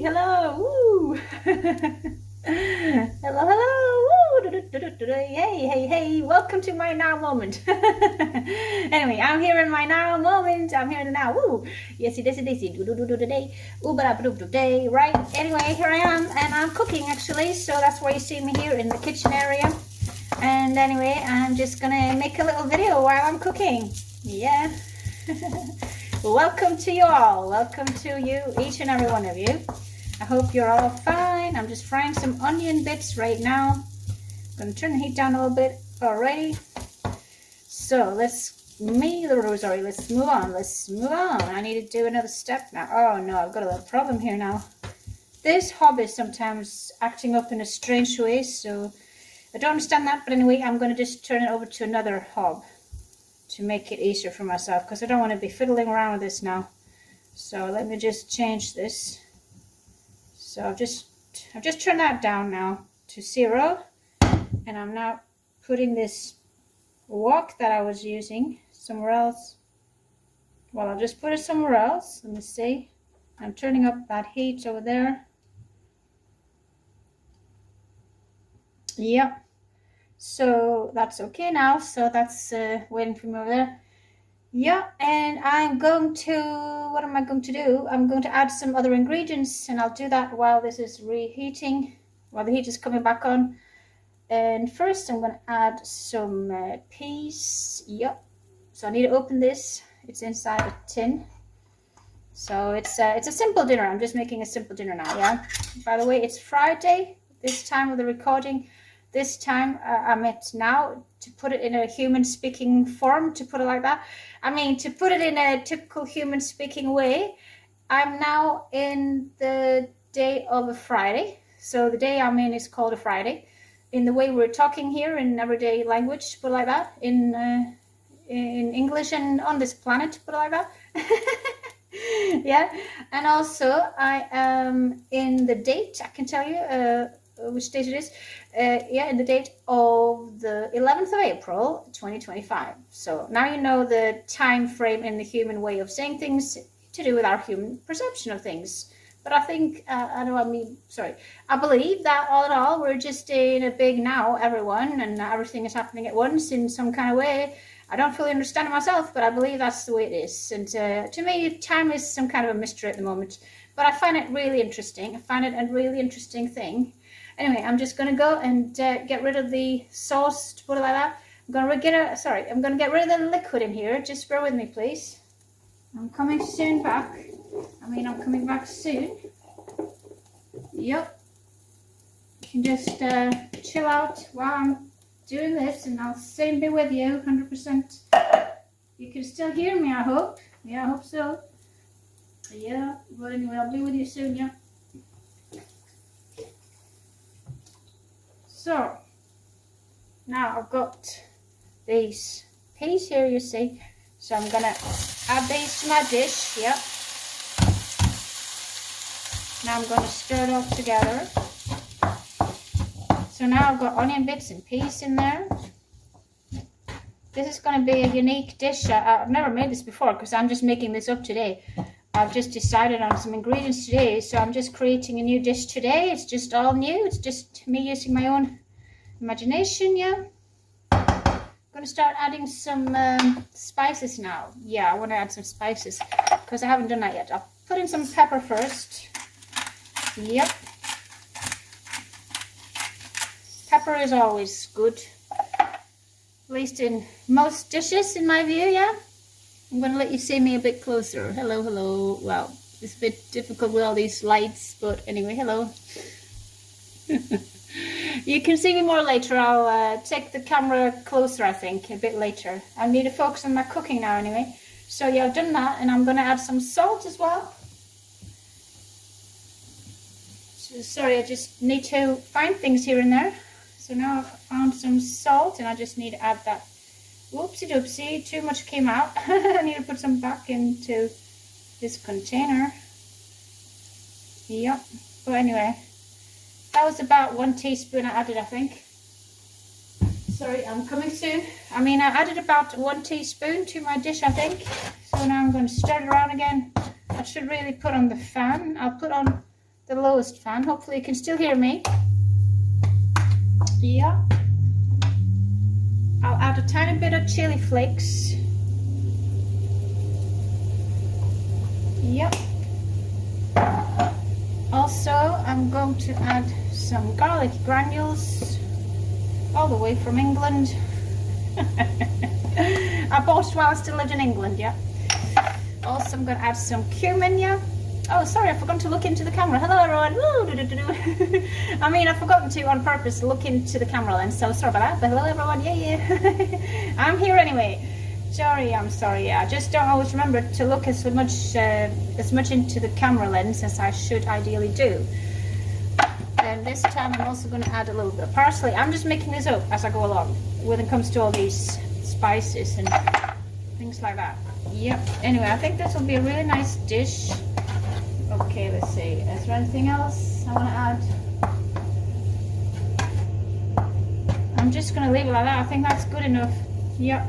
hello, woo. Hello, woo. Hey, welcome to my now moment. Anyway, I'm here in my now moment. I'm here in the now, woo. Yes, it is, today. Today, right? Anyway, here I am, and I'm cooking actually, so that's why you see me here in the kitchen area. And anyway, I'm just gonna make a little video while I'm cooking. Yeah. Welcome to you all. Welcome to you, each and every one of you. I hope you're all fine. I'm just frying some onion bits right now. I'm going to turn the heat down a little bit already. So let's move on. Let's move on. I need to do another step now. Oh no, I've got a little problem here now. This hob is sometimes acting up in a strange way, so I don't understand that. But anyway, I'm going to just turn it over to another hob to make it easier for myself, because I don't want to be fiddling around with this now. So let me just change this. So I've just turned that down now to 0, and I'm now putting this wok that I was using somewhere else. Well, I'll just put it somewhere else. Let me see. I'm turning up that heat over there. Yep. So that's okay now. So that's waiting for me over there. Yeah, and I'm going to, what am I going to do? I'm going to add some other ingredients, and I'll do that while this is reheating, while the heat is coming back on. And first I'm going to add some peas. Yep. So I need to open this. It's inside a tin. So it's a simple dinner. I'm just making a simple dinner now, yeah. By the way, it's Friday, this time of the recording. This time I meant now to put it in a human speaking form, to put it like that. I mean, to put it in a typical human speaking way. I'm now in the day of a Friday. So the day I'm in is called a Friday. In the way we're talking here in everyday language, to put it like that. In English and on this planet, to put it like that. Yeah. And also I am in the date, I can tell you which date it is. Yeah, in the date of the 11th of April 2025. So now you know the time frame in the human way of saying things, to do with our human perception of things. But I think I believe that all in all we're just in a big now, everyone, and everything is happening at once in some kind of way. I don't fully understand it myself, but I believe that's the way it is. And to me, time is some kind of a mystery at the moment, but I find it really interesting. I find it a really interesting thing. Anyway, I'm just going to go and get rid of the sauce, to put it like that. I'm going to get rid of the liquid in here. Just bear with me, please. I'm coming soon back. I'm coming back soon. Yep. You can just chill out while I'm doing this, and I'll soon be with you, 100%. You can still hear me, I hope. Yeah, I hope so. Yeah, but anyway, I'll be with you soon, yeah. So, now I've got these peas here, you see. So I'm going to add these to my dish, yep. Now I'm going to stir it all together. So now I've got onion bits and peas in there. This is going to be a unique dish. I've never made this before because I'm just making this up today. I've just decided on some ingredients today, so I'm just creating a new dish today. It's just all new. It's just me using my own imagination, yeah. I'm going to start adding some spices now. Yeah, I want to add some spices because I haven't done that yet. I'll put in some pepper first. Yep. Pepper is always good, at least in most dishes, in my view, yeah. I'm going to let you see me a bit closer. Hello, hello. Well, it's a bit difficult with all these lights, but anyway, hello. You can see me more later. I'll take the camera closer, I think, a bit later. I need to focus on my cooking now anyway. So yeah, I've done that, and I'm going to add some salt as well. So, sorry, I just need to find things here and there. So now I've found some salt, and I just need to add that. Whoopsie doopsie, too much came out. I need to put some back into this container. Yep. But anyway, that was about 1 teaspoon I added, I think. Sorry, I'm coming soon. I added about 1 teaspoon to my dish, I think. So now I'm going to stir it around again. I should really put on the fan. I'll put on the lowest fan. Hopefully you can still hear me. Yeah. I'll add a tiny bit of chili flakes. Yep. Also, I'm going to add some garlic granules all the way from England. I bought it while I still lived in England, yeah. Also, I'm going to add some cumin, yeah. Oh, sorry, I forgot to look into the camera. Hello, everyone. I mean, I've forgotten to on purpose look into the camera lens, so sorry about that. But hello, everyone. Yeah. I'm here anyway. Sorry, I'm sorry. Yeah, I just don't always remember to look as much into the camera lens as I should ideally do. And this time, I'm also going to add a little bit of parsley. I'm just making this up as I go along when it comes to all these spices and things like that. Yep. Anyway, I think this will be a really nice dish. Okay, let's see. Is there anything else I want to add? I'm just going to leave it like that. I think that's good enough. Yep.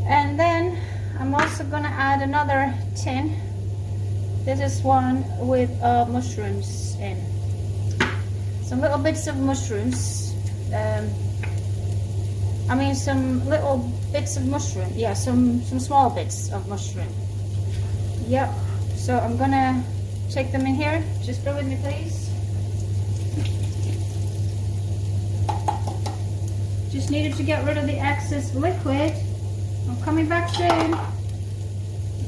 And then I'm also going to add another tin. This is one with mushrooms in. Some little bits of mushrooms. I mean some little bits of mushroom. Yeah, some small bits of mushroom. Yep. So I'm gonna take them in here. Just bear with me, please. Just needed to get rid of the excess liquid. I'm coming back soon.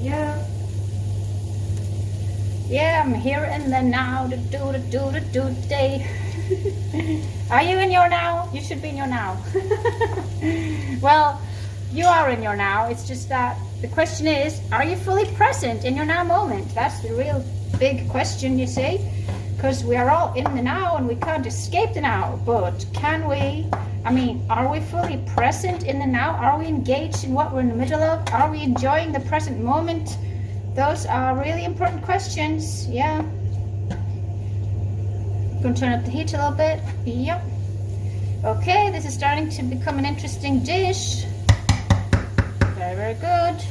Yeah. Yeah, I'm here in the now. Do day. Are you in your now? You should be in your now. Well, you are in your now. It's just that the question is, are you fully present in your now moment? That's the real big question, you see. Because we are all in the now and we can't escape the now. But can we? I mean, are we fully present in the now? Are we engaged in what we're in the middle of? Are we enjoying the present moment? Those are really important questions. Yeah. Going to turn up the heat a little bit. Yep. Okay, this is starting to become an interesting dish. Very, very good.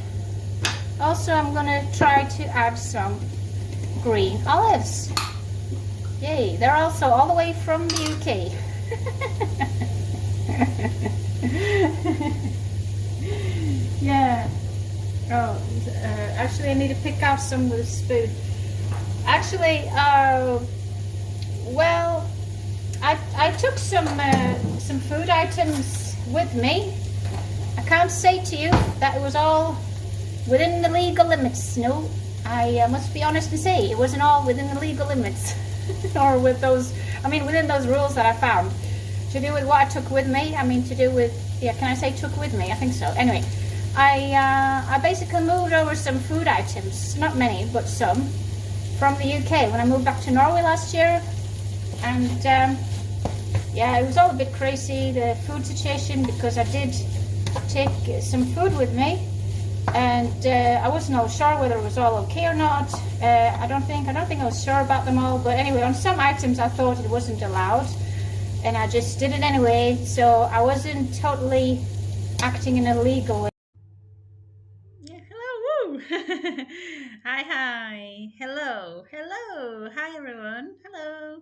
Also, I'm going to try to add some green olives. Yay, they're also all the way from the UK. Yeah. Oh, actually, I need to pick out some with a spoon. Actually, well, I took some food items with me. I can't say to you that it was all within the legal limits. No, I must be honest and say it wasn't all within the legal limits, or with those. I mean, within those rules that I found. To do with what I took with me. I mean, to do with can I say took with me? I think so. Anyway, I basically moved over some food items, not many, but some, from the UK when I moved back to Norway last year. And yeah, it was all a bit crazy, the food situation, because I did take some food with me, and I wasn't all sure whether it was all okay or not. I don't think I was sure about them all, but anyway, on some items I thought it wasn't allowed, and I just did it anyway, so I wasn't totally acting in a legal way. Yeah, hello, woo! Hi, hello, hi everyone, hello.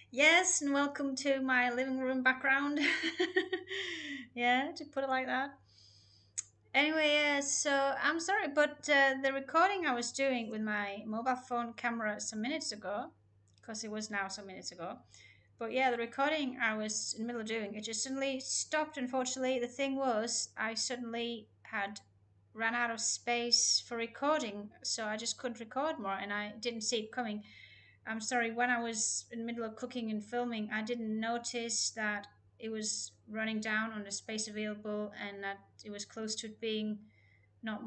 Yes, and welcome to my living room background. Yeah, to put it like that. Anyway, yeah, so I'm sorry, but the recording I was doing with my mobile phone camera some minutes ago, because it was now some minutes ago, but yeah, the recording I was in the middle of doing, it just suddenly stopped, unfortunately. The thing was, I suddenly had ran out of space for recording, so I just couldn't record more, and I didn't see it coming. I'm sorry, when I was in the middle of cooking and filming, I didn't notice that it was running down on the space available and that it was close to it being not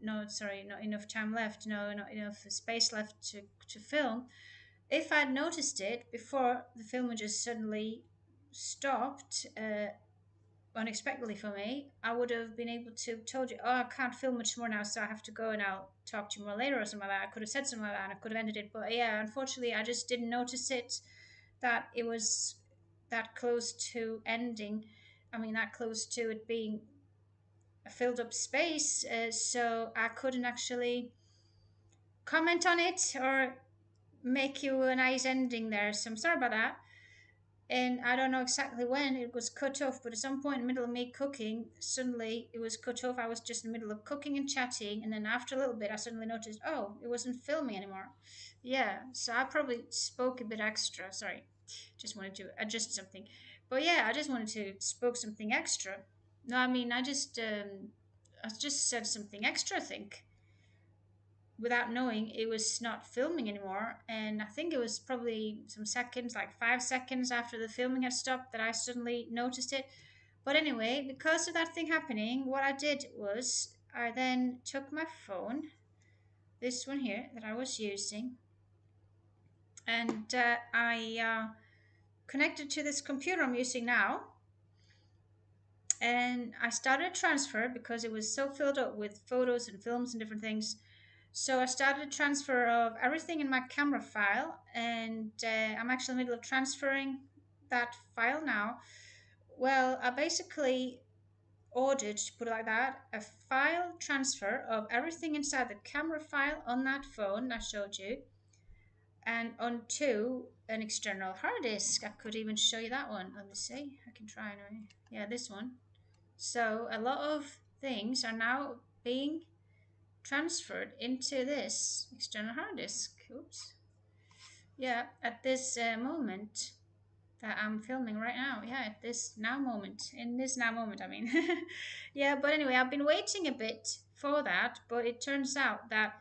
enough time left, not enough space left to film. If I'd noticed it before the film had just suddenly stopped unexpectedly for me, I would have been able to told you, oh, I can't film much more now, so I have to go and I'll talk to you more later or something like that. I could have said something like that and I could have ended it. But yeah, unfortunately, I just didn't notice it, that it was that close to ending. I mean, that close to it being a filled up space. So I couldn't actually comment on it or make you a nice ending there. So I'm sorry about that. And I don't know exactly when it was cut off, but at some point in the middle of me cooking, suddenly it was cut off. I was just in the middle of cooking and chatting, and then after a little bit, I suddenly noticed, oh, it wasn't filming anymore. Yeah, so I probably spoke a bit extra. Sorry, just wanted to adjust something. But yeah, I just wanted to spoke something extra. No, I mean, I just said something extra, I think, without knowing it was not filming anymore. And I think it was probably some seconds, like 5 seconds after the filming had stopped, that I suddenly noticed it. But anyway, because of that thing happening, what I did was I then took my phone, this one here that I was using, and I connected to this computer I'm using now. And I started a transfer because it was so filled up with photos and films and different things. So I started a transfer of everything in my camera file, and I'm actually in the middle of transferring that file now. Well, I basically ordered, to put it like that, a file transfer of everything inside the camera file on that phone I showed you, and onto an external hard disk. I could even show you that one. Let me see. I can try anyway. Yeah, this one. So a lot of things are now being transferred into this external hard disk. Oops. Yeah, at this moment that I'm filming right now. Yeah, at this now moment. In this now moment, I mean. Yeah, but anyway, I've been waiting a bit for that, but it turns out that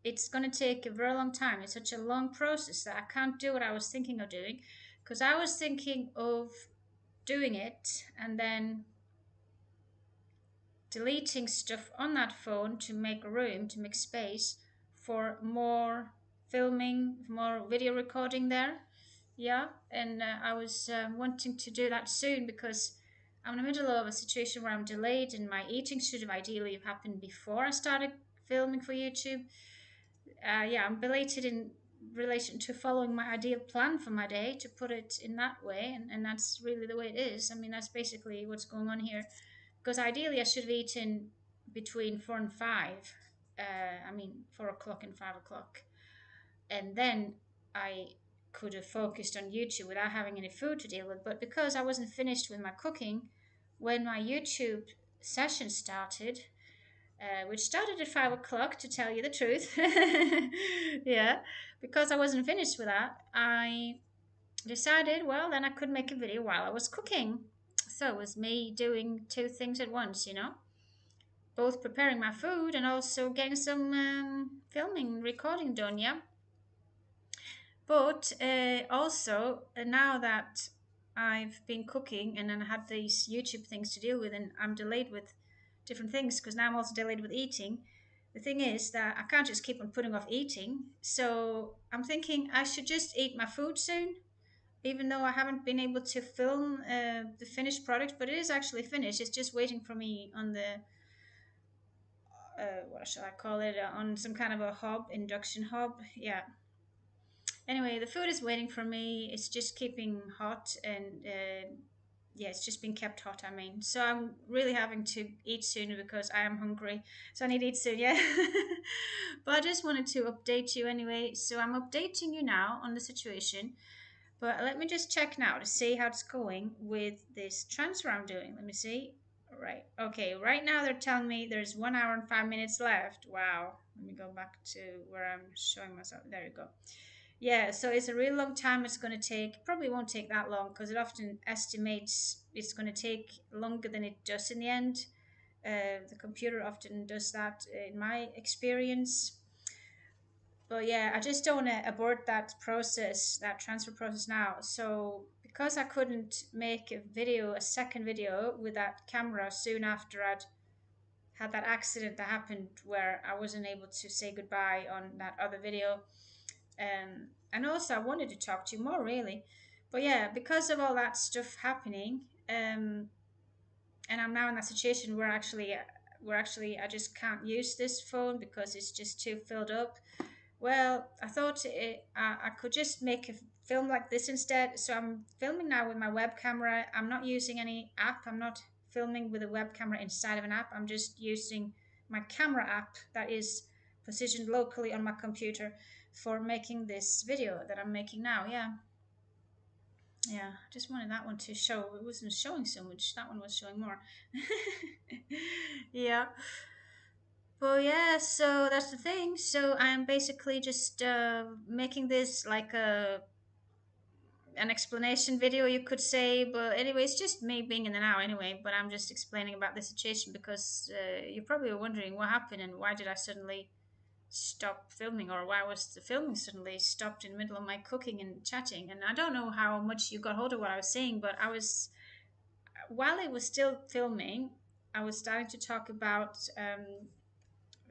it's going to take a very long time. It's such a long process that I can't do what I was thinking of doing, because I was thinking of doing it and then deleting stuff on that phone to make room, to make space for more filming, more video recording there. Yeah, and I was wanting to do that soon because I'm in the middle of a situation where I'm delayed, and my eating should have ideally have happened before I started filming for YouTube. Yeah, I'm belated in relation to following my ideal plan for my day, to put it in that way, and that's really the way it is. I mean, that's basically what's going on here. Because ideally, I should have eaten between 4 and 5. I mean, 4 o'clock and 5 o'clock, and then I could have focused on YouTube without having any food to deal with. But because I wasn't finished with my cooking when my YouTube session started, which started at 5 o'clock, to tell you the truth. Yeah, because I wasn't finished with that, I decided, well, then I could make a video while I was cooking. So it was me doing two things at once, both preparing my food and also getting some filming, recording done, yeah. But also, now that I've been cooking and then I had these YouTube things to deal with, and I'm delayed with different things because now I'm also delayed with eating. The thing is that I can't just keep on putting off eating. So I'm thinking I should just eat my food soon, even though I haven't been able to film the finished product, but it is actually finished. It's just waiting for me on the, what shall I call it, on some kind of a hob, induction hob. Yeah, anyway, the food is waiting for me. It's just keeping hot, and yeah, it's just been kept hot. I mean, so I'm really having to eat soon because I am hungry. So I need to eat soon, yeah. But I just wanted to update you anyway. So I'm updating you now on the situation. But let me just check now to see how it's going with this transfer I'm doing. Let me see. Right. Okay. Right now they're telling me there's 1 hour and 5 minutes left. Wow. Let me go back to where I'm showing myself. There you go. Yeah, so it's a really long time it's going to take. Probably won't take that long because it often estimates it's going to take longer than it does in the end. The computer often does that in my experience. But yeah, I just don't want to abort that process, that transfer process now. So because I couldn't make a second video with that camera soon after I'd had that accident that happened where I wasn't able to say goodbye on that other video, and also I wanted to talk to you more really, but yeah, because of all that stuff happening, and I'm now in that situation where actually I just can't use this phone because it's just too filled up. Well, I thought I could just make a film like this instead. So I'm filming now with my web camera. I'm not using any app. I'm not filming with a web camera inside of an app. I'm just using my camera app that is positioned locally on my computer for making this video that I'm making now. Yeah, just wanted that one to show. It wasn't showing so much. That one was showing more. Yeah. Well, yeah, so that's the thing. So I'm basically just making this like an explanation video, you could say. But anyway, it's just me being in the now anyway. But I'm just explaining about the situation because you probably were wondering what happened and why did I suddenly stop filming, or why was the filming suddenly stopped in the middle of my cooking and chatting. And I don't know how much you got hold of what I was saying, but I was, while it was still filming, I was starting to talk about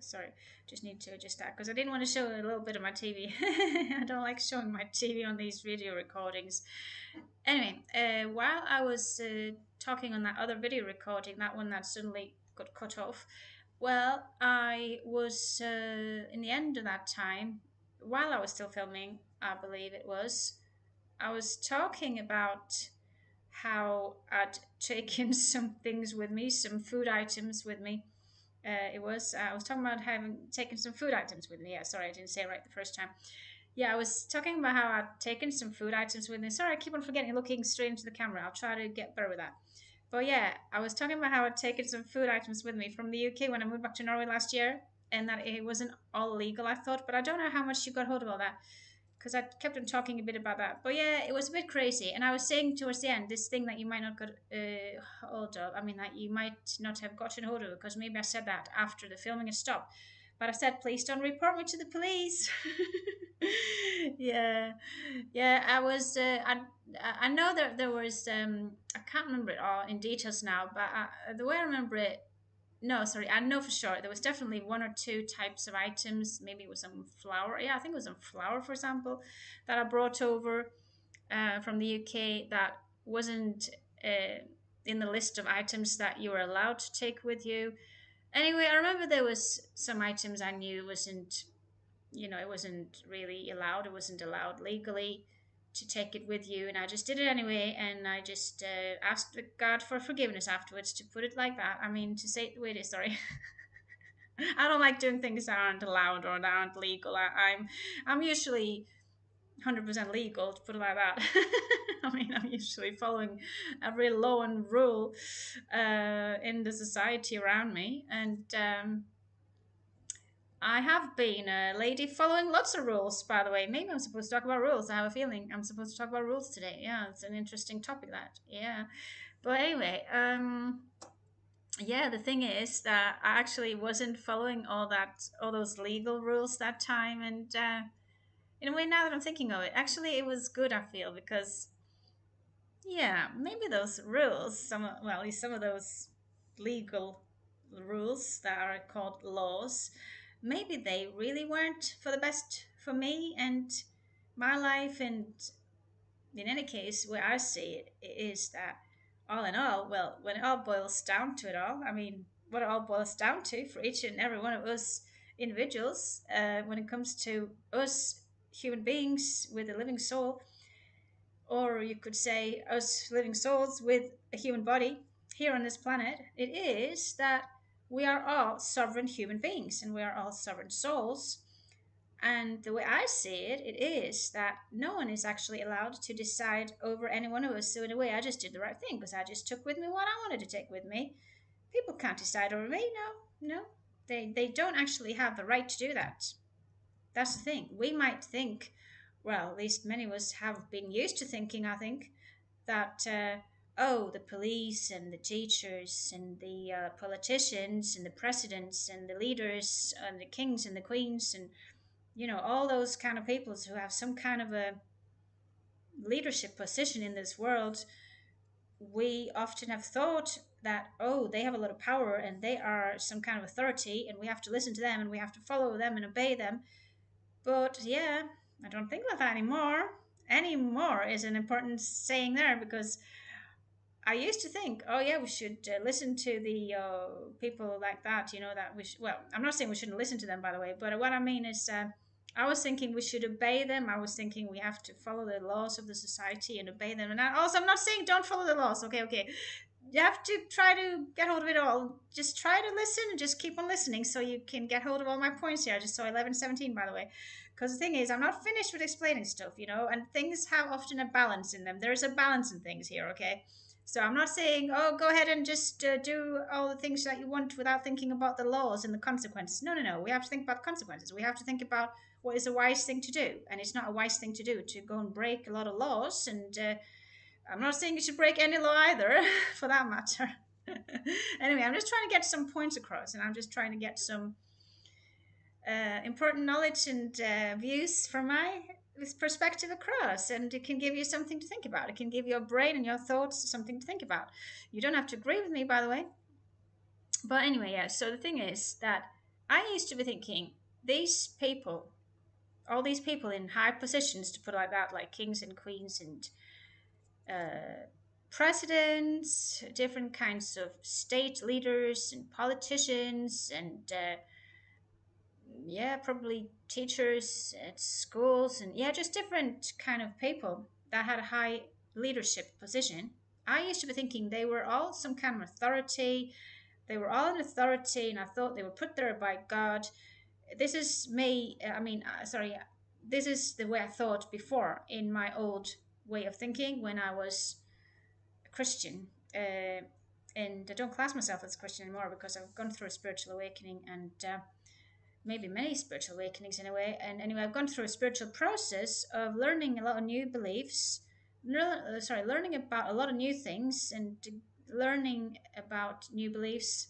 sorry, just need to adjust that because I didn't want to show a little bit of my TV. I don't like showing my TV on these video recordings. Anyway, while I was talking on that other video recording, that one that suddenly got cut off, well, I was in the end of that time, while I was still filming, I believe it was, I was talking about how I'd taken some things with me, some food items with me. I was talking about having taken some food items with me. Yeah, sorry, I didn't say it right the first time. Yeah, I was talking about how I'd taken some food items with me. Sorry, I keep on forgetting looking straight into the camera. I'll try to get better with that. But yeah, I was talking about how I'd taken some food items with me from the UK when I moved back to Norway last year, and that it wasn't all legal, I thought. But I don't know how much you got hold of all that because I kept on talking a bit about that. But yeah, it was a bit crazy. And I was saying towards the end, this thing that you might not got hold of. I mean, that you might not have gotten hold of, because maybe I said that after the filming had stopped. But I said, please don't report me to the police. Yeah, yeah. I know that there was. I can't remember it all in details now, but the way I remember it, no, sorry, I know for sure there was definitely one or two types of items. Maybe it was some flour. Yeah, I think it was some flour, for example, that I brought over from the UK that wasn't in the list of items that you were allowed to take with you. Anyway, I remember there was some items I knew wasn't, it wasn't really allowed. It wasn't allowed legally to take it with you, and I just did it anyway. And I just asked God for forgiveness afterwards, to put it like that. I mean, to say it the way it is. Sorry. I don't like doing things that aren't allowed or that aren't legal. I'm usually 100% legal, to put it like that. I mean, I'm usually following every law and rule in the society around me, and I have been a lady following lots of rules, by the way. Maybe I'm supposed to talk about rules. I have a feeling I'm supposed to talk about rules today. Yeah, it's an interesting topic, that. Yeah. But anyway, yeah, the thing is that I actually wasn't following all those legal rules that time. And in a way, now that I'm thinking of it, actually, it was good, I feel, because yeah, maybe those rules, at least some of those legal rules that are called laws, maybe they really weren't for the best for me and my life. And in any case, where I see it is that, all in all, well, when it all boils down to it all, I mean, what it all boils down to for each and every one of us individuals, when it comes to us human beings with a living soul, or you could say us living souls with a human body here on this planet, it is that we are all sovereign human beings and we are all sovereign souls. And the way I see it, it is that no one is actually allowed to decide over any one of us. So, in a way, I just did the right thing because I just took with me what I wanted to take with me. People can't decide over me. No, no. They don't actually have the right to do that. That's the thing. We might think, well, at least many of us have been used to thinking, I think, that, oh, the police and the teachers and the politicians and the presidents and the leaders and the kings and the queens and, all those kind of people who have some kind of a leadership position in this world, we often have thought that, oh, they have a lot of power and they are some kind of authority and we have to listen to them and we have to follow them and obey them. But yeah, I don't think like that anymore. Anymore is an important saying there, because I used to think, oh yeah, we should listen to the people like that. That well, I'm not saying we shouldn't listen to them, by the way, but what I mean is, I was thinking we should obey them. I was thinking we have to follow the laws of the society and obey them. And I'm not saying don't follow the laws. Okay, okay. you have to try to get hold of it all. Just try to listen and just keep on listening so you can get hold of all my points here. I just saw 11:17, by the way. Because the thing is, I'm not finished with explaining stuff, and things have often a balance in them. There's a balance in things here, okay? So I'm not saying, oh, go ahead and just do all the things that you want without thinking about the laws and the consequences. No, no, no. We have to think about the consequences. We have to think about what is a wise thing to do. And it's not a wise thing to do to go and break a lot of laws. And I'm not saying you should break any law either, for that matter. Anyway, I'm just trying to get some points across, and I'm just trying to get some important knowledge and views from my this perspective across, and it can give you something to think about. It can give your brain and your thoughts something to think about. You don't have to agree with me, by the way. But anyway, yeah. So the thing is that I used to be thinking these people, all these people in high positions, to put it like that, like kings and queens and presidents, different kinds of state leaders and politicians, and yeah, probably teachers at schools, and yeah, just different kind of people that had a high leadership position. I used to be thinking they were all some kind of authority. They were all in authority, and I thought they were put there by God. This is me. Sorry. This is the way I thought before in my old way of thinking when I was Christian, and I don't class myself as a Christian anymore because I've gone through a spiritual awakening and maybe many spiritual awakenings in a way. And anyway, I've gone through a spiritual process of learning a lot of new beliefs, learning about a lot of new things and learning about new beliefs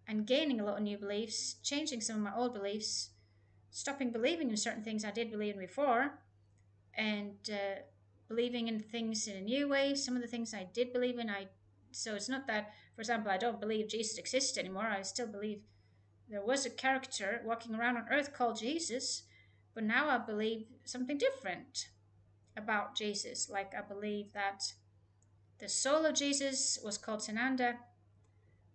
and gaining a lot of new beliefs, changing some of my old beliefs, stopping believing in certain things I did believe in before, and believing in things in a new way. Some of the things I did believe in, so it's not that, for example, I don't believe Jesus exists anymore. I still believe there was a character walking around on earth called Jesus, but now I believe something different about Jesus. Like I believe that the soul of Jesus was called Sananda,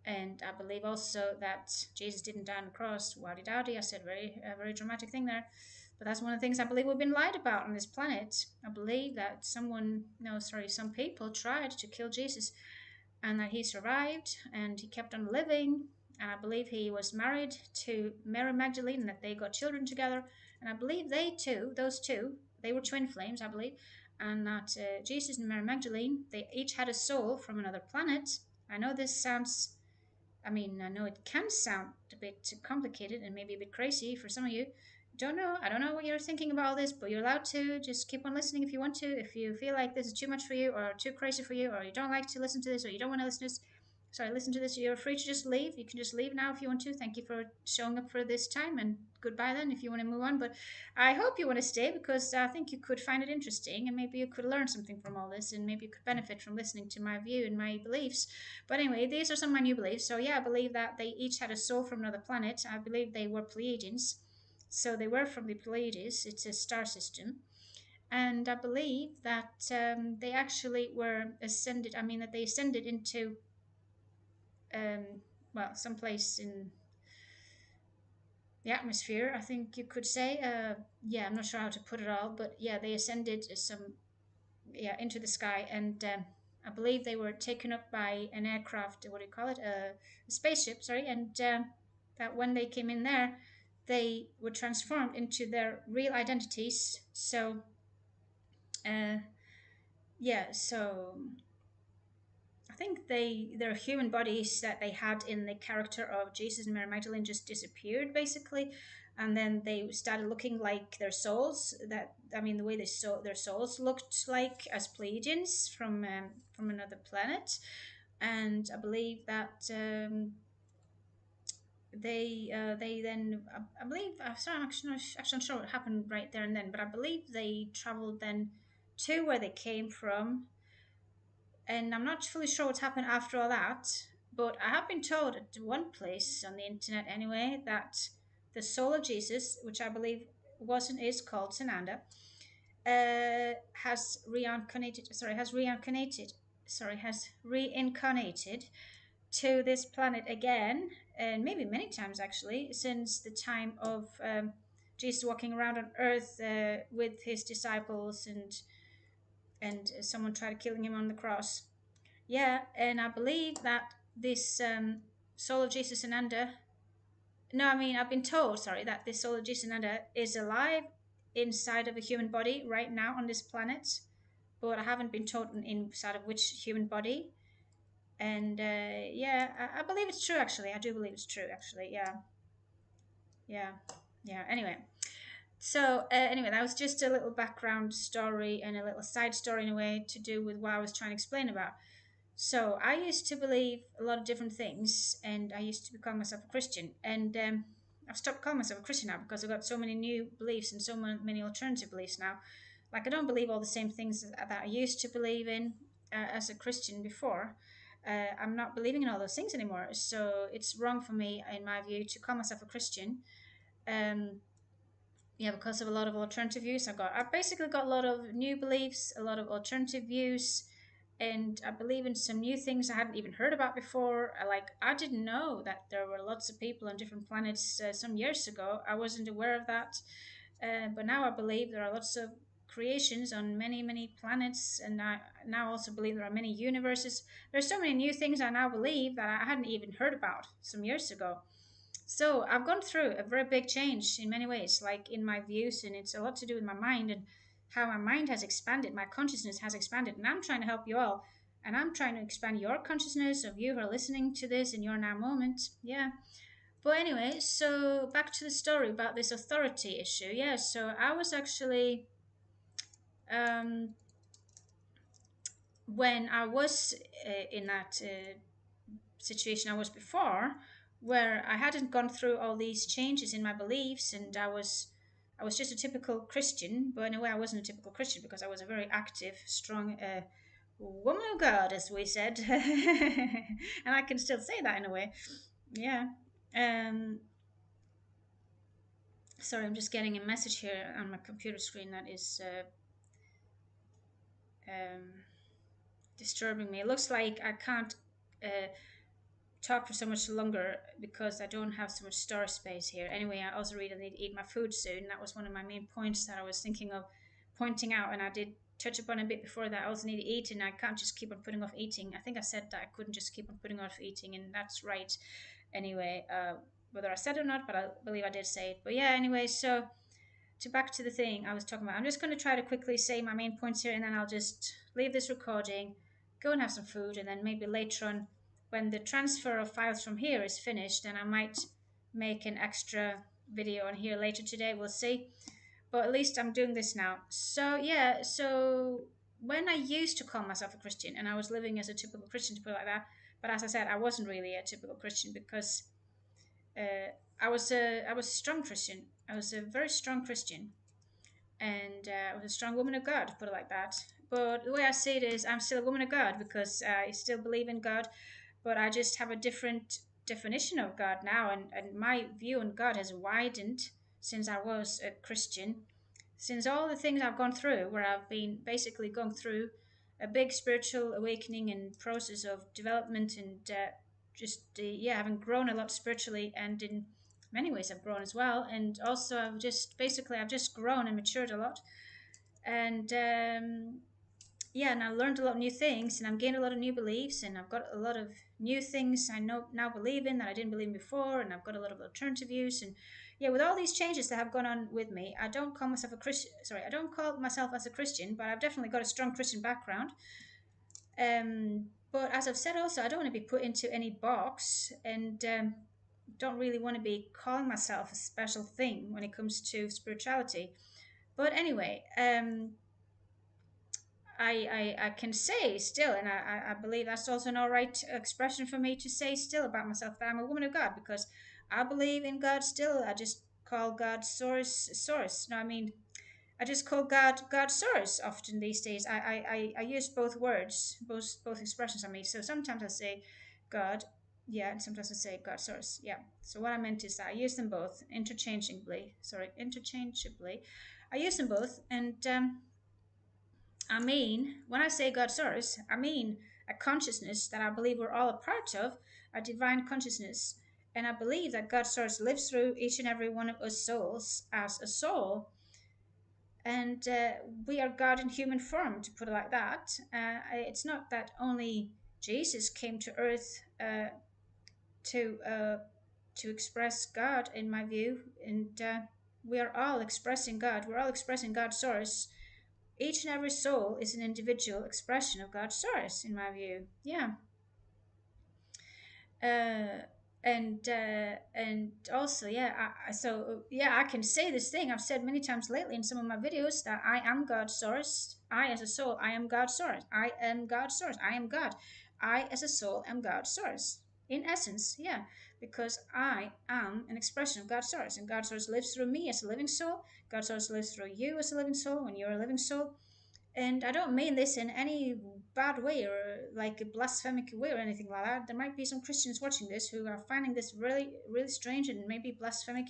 and I believe also that Jesus didn't die on the cross. Wowdy dowdy, I said a very dramatic thing there. But that's one of the things I believe we've been lied about on this planet. I believe that some people tried to kill Jesus and that he survived and he kept on living. And I believe he was married to Mary Magdalene and that they got children together. And I believe those two, they were twin flames, I believe. And that Jesus and Mary Magdalene, they each had a soul from another planet. I know this sounds I know it can sound a bit complicated and maybe a bit crazy for some of you. Don't know. I don't know what you're thinking about all this, but you're allowed to just keep on listening if you want to. If you feel like this is too much for you, or too crazy for you, or you don't like to listen to this, or you don't want to listen to this, you're free to just leave. You can just leave now if you want to. Thank you for showing up for this time, and goodbye then if you want to move on. But I hope you want to stay because I think you could find it interesting, and maybe you could learn something from all this, and maybe you could benefit from listening to my view and my beliefs. But anyway, these are some of my new beliefs. So yeah, I believe that they each had a soul from another planet. I believe they were Pleiadians. So they were from the Pleiades. It's a star system. And I believe that they actually were ascended. That they ascended into, someplace in the atmosphere, I think you could say. Yeah, I'm not sure how to put it all, but yeah, they ascended into the sky, and I believe they were taken up by an aircraft. What do you call it? A spaceship. Sorry, and that when they came in there, they were transformed into their real identities. So, uh, yeah. So I think their human bodies that they had in the character of Jesus and Mary Magdalene just disappeared basically, and then they started looking like their souls. The way their souls looked like as Pleiadians from another planet, and I believe that they then I believe I'm sorry, actually not sure what happened right there and then, but I believe they traveled then to where they came from, and I'm not fully sure what's happened after all that, but I have been told at one place on the internet anyway that the soul of Jesus, which I believe was and is called Sananda, has reincarnated to this planet again, and maybe many times actually, since the time of Jesus walking around on Earth with his disciples, and someone tried killing him on the cross. Yeah, and I believe that this soul of Jesus Ananda. No, I mean I've been told, sorry, that this soul of Jesus Ananda is alive inside of a human body right now on this planet, but I haven't been told inside of which human body. And yeah, I believe it's true. Actually, I do believe it's true. Actually, yeah, yeah, yeah. Anyway, so anyway, that was just a little background story and a little side story in a way to do with what I was trying to explain about. So I used to believe a lot of different things, and I used to call myself a Christian. And I've stopped calling myself a Christian now because I've got so many new beliefs and so many alternative beliefs now. Like I don't believe all the same things that I used to believe in as a Christian before. I'm not believing in all those things anymore. So it's wrong for me, in my view, to call myself a Christian. Um, yeah, because of a lot of alternative views I've basically got a lot of new beliefs, a lot of alternative views, and I believe in some new things I hadn't even heard about before. Like I didn't know that there were lots of people on different planets some years ago. I wasn't aware of that, but now I believe there are lots of creations on many planets, and I now also believe there are many universes. There's so many new things I now believe that I hadn't even heard about some years ago. So I've gone through a very big change in many ways, like in my views, and it's a lot to do with my mind and how my mind has expanded, my consciousness has expanded, and I'm trying to help you all. And I'm trying to expand your consciousness of you who are listening to this in your now moment. Yeah. But anyway, so back to the story about this authority issue. Yeah, so I was actually um, when I was in that situation I was before, where I hadn't gone through all these changes in my beliefs, and I was just a typical Christian. But in a way, I wasn't a typical Christian because I was a very active, strong woman of God, as we said, and I can still say that in a way. Yeah. Um, Sorry, I'm just getting a message here on my computer screen that is um, disturbing me. It looks like I can't uh, talk for so much longer because I don't have so much storage space here. Anyway, I also really need to eat my food soon. That was one of my main points that I was thinking of pointing out, and I did touch upon a bit before that. I also need to eat, and I can't just keep on putting off eating. I think I said that I couldn't just keep on putting off eating, and that's right. Anyway, whether I said it or not, but I believe I did say it. But yeah, anyway, so to back to the thing I was talking about. I'm just going to try to quickly say my main points here, and then I'll just leave this recording, go and have some food, and then maybe later on, when the transfer of files from here is finished, then I might make an extra video on here later today. We'll see. But at least I'm doing this now. So yeah, so when I used to call myself a Christian, and I was living as a typical Christian, to put it like that, but as I said, I wasn't really a typical Christian because uh, I was a strong Christian. I was a very strong Christian, and I was a strong woman of God, put it like that. But the way I see it is, I'm still a woman of God because I still believe in God, but I just have a different definition of God now, and my view on God has widened since I was a Christian, since all the things I've gone through, where I've been basically going through a big spiritual awakening and process of development, and just yeah, having grown a lot spiritually, and in many ways I've grown as well, and also I've just grown and matured a lot, and yeah, and I learned a lot of new things, and I'm gained a lot of new beliefs, and I've got a lot of new things I know now believe in that I didn't believe in before, and I've got a lot of alternative views, and yeah, with all these changes that have gone on with me, I don't call myself a Christian. Sorry, I don't call myself as a Christian, but I've definitely got a strong Christian background. But as I've said, also, I don't want to be put into any box, and don't really want to be calling myself a special thing when it comes to spirituality. But anyway, I can say still, and I believe that's also an all right expression for me to say still about myself, that I'm a woman of God, because I believe in God still. I just call God source. No, I mean, I just call God source often these days. I use both words, both expressions. I mean, so sometimes I say God, yeah, and sometimes I say God source, yeah. So what I meant is that I use them both interchangeably. Sorry, interchangeably. I use them both, and I mean, when I say God source, I mean a consciousness that I believe we're all a part of, a divine consciousness. And I believe that God source lives through each and every one of us souls as a soul. And we are God in human form, to put it like that. It's not that only Jesus came to earth to uh, to express God, in my view, and we are all expressing God. We're all expressing God's source. Each and every soul is an individual expression of God's source, in my view. Yeah. uh, and also, yeah, so yeah, I can say this thing I've said many times lately in some of my videos, that I am God's source. I as a soul, I am God's source. I am God's source. I am God. I as a soul am God's source. In essence, yeah, because I am an expression of God's source, and God's source lives through me as a living soul. God's source lives through you as a living soul when you're a living soul. And I don't mean this in any bad way or like a blasphemic way or anything like that. There might be some Christians watching this who are finding this really, really strange and maybe blasphemic.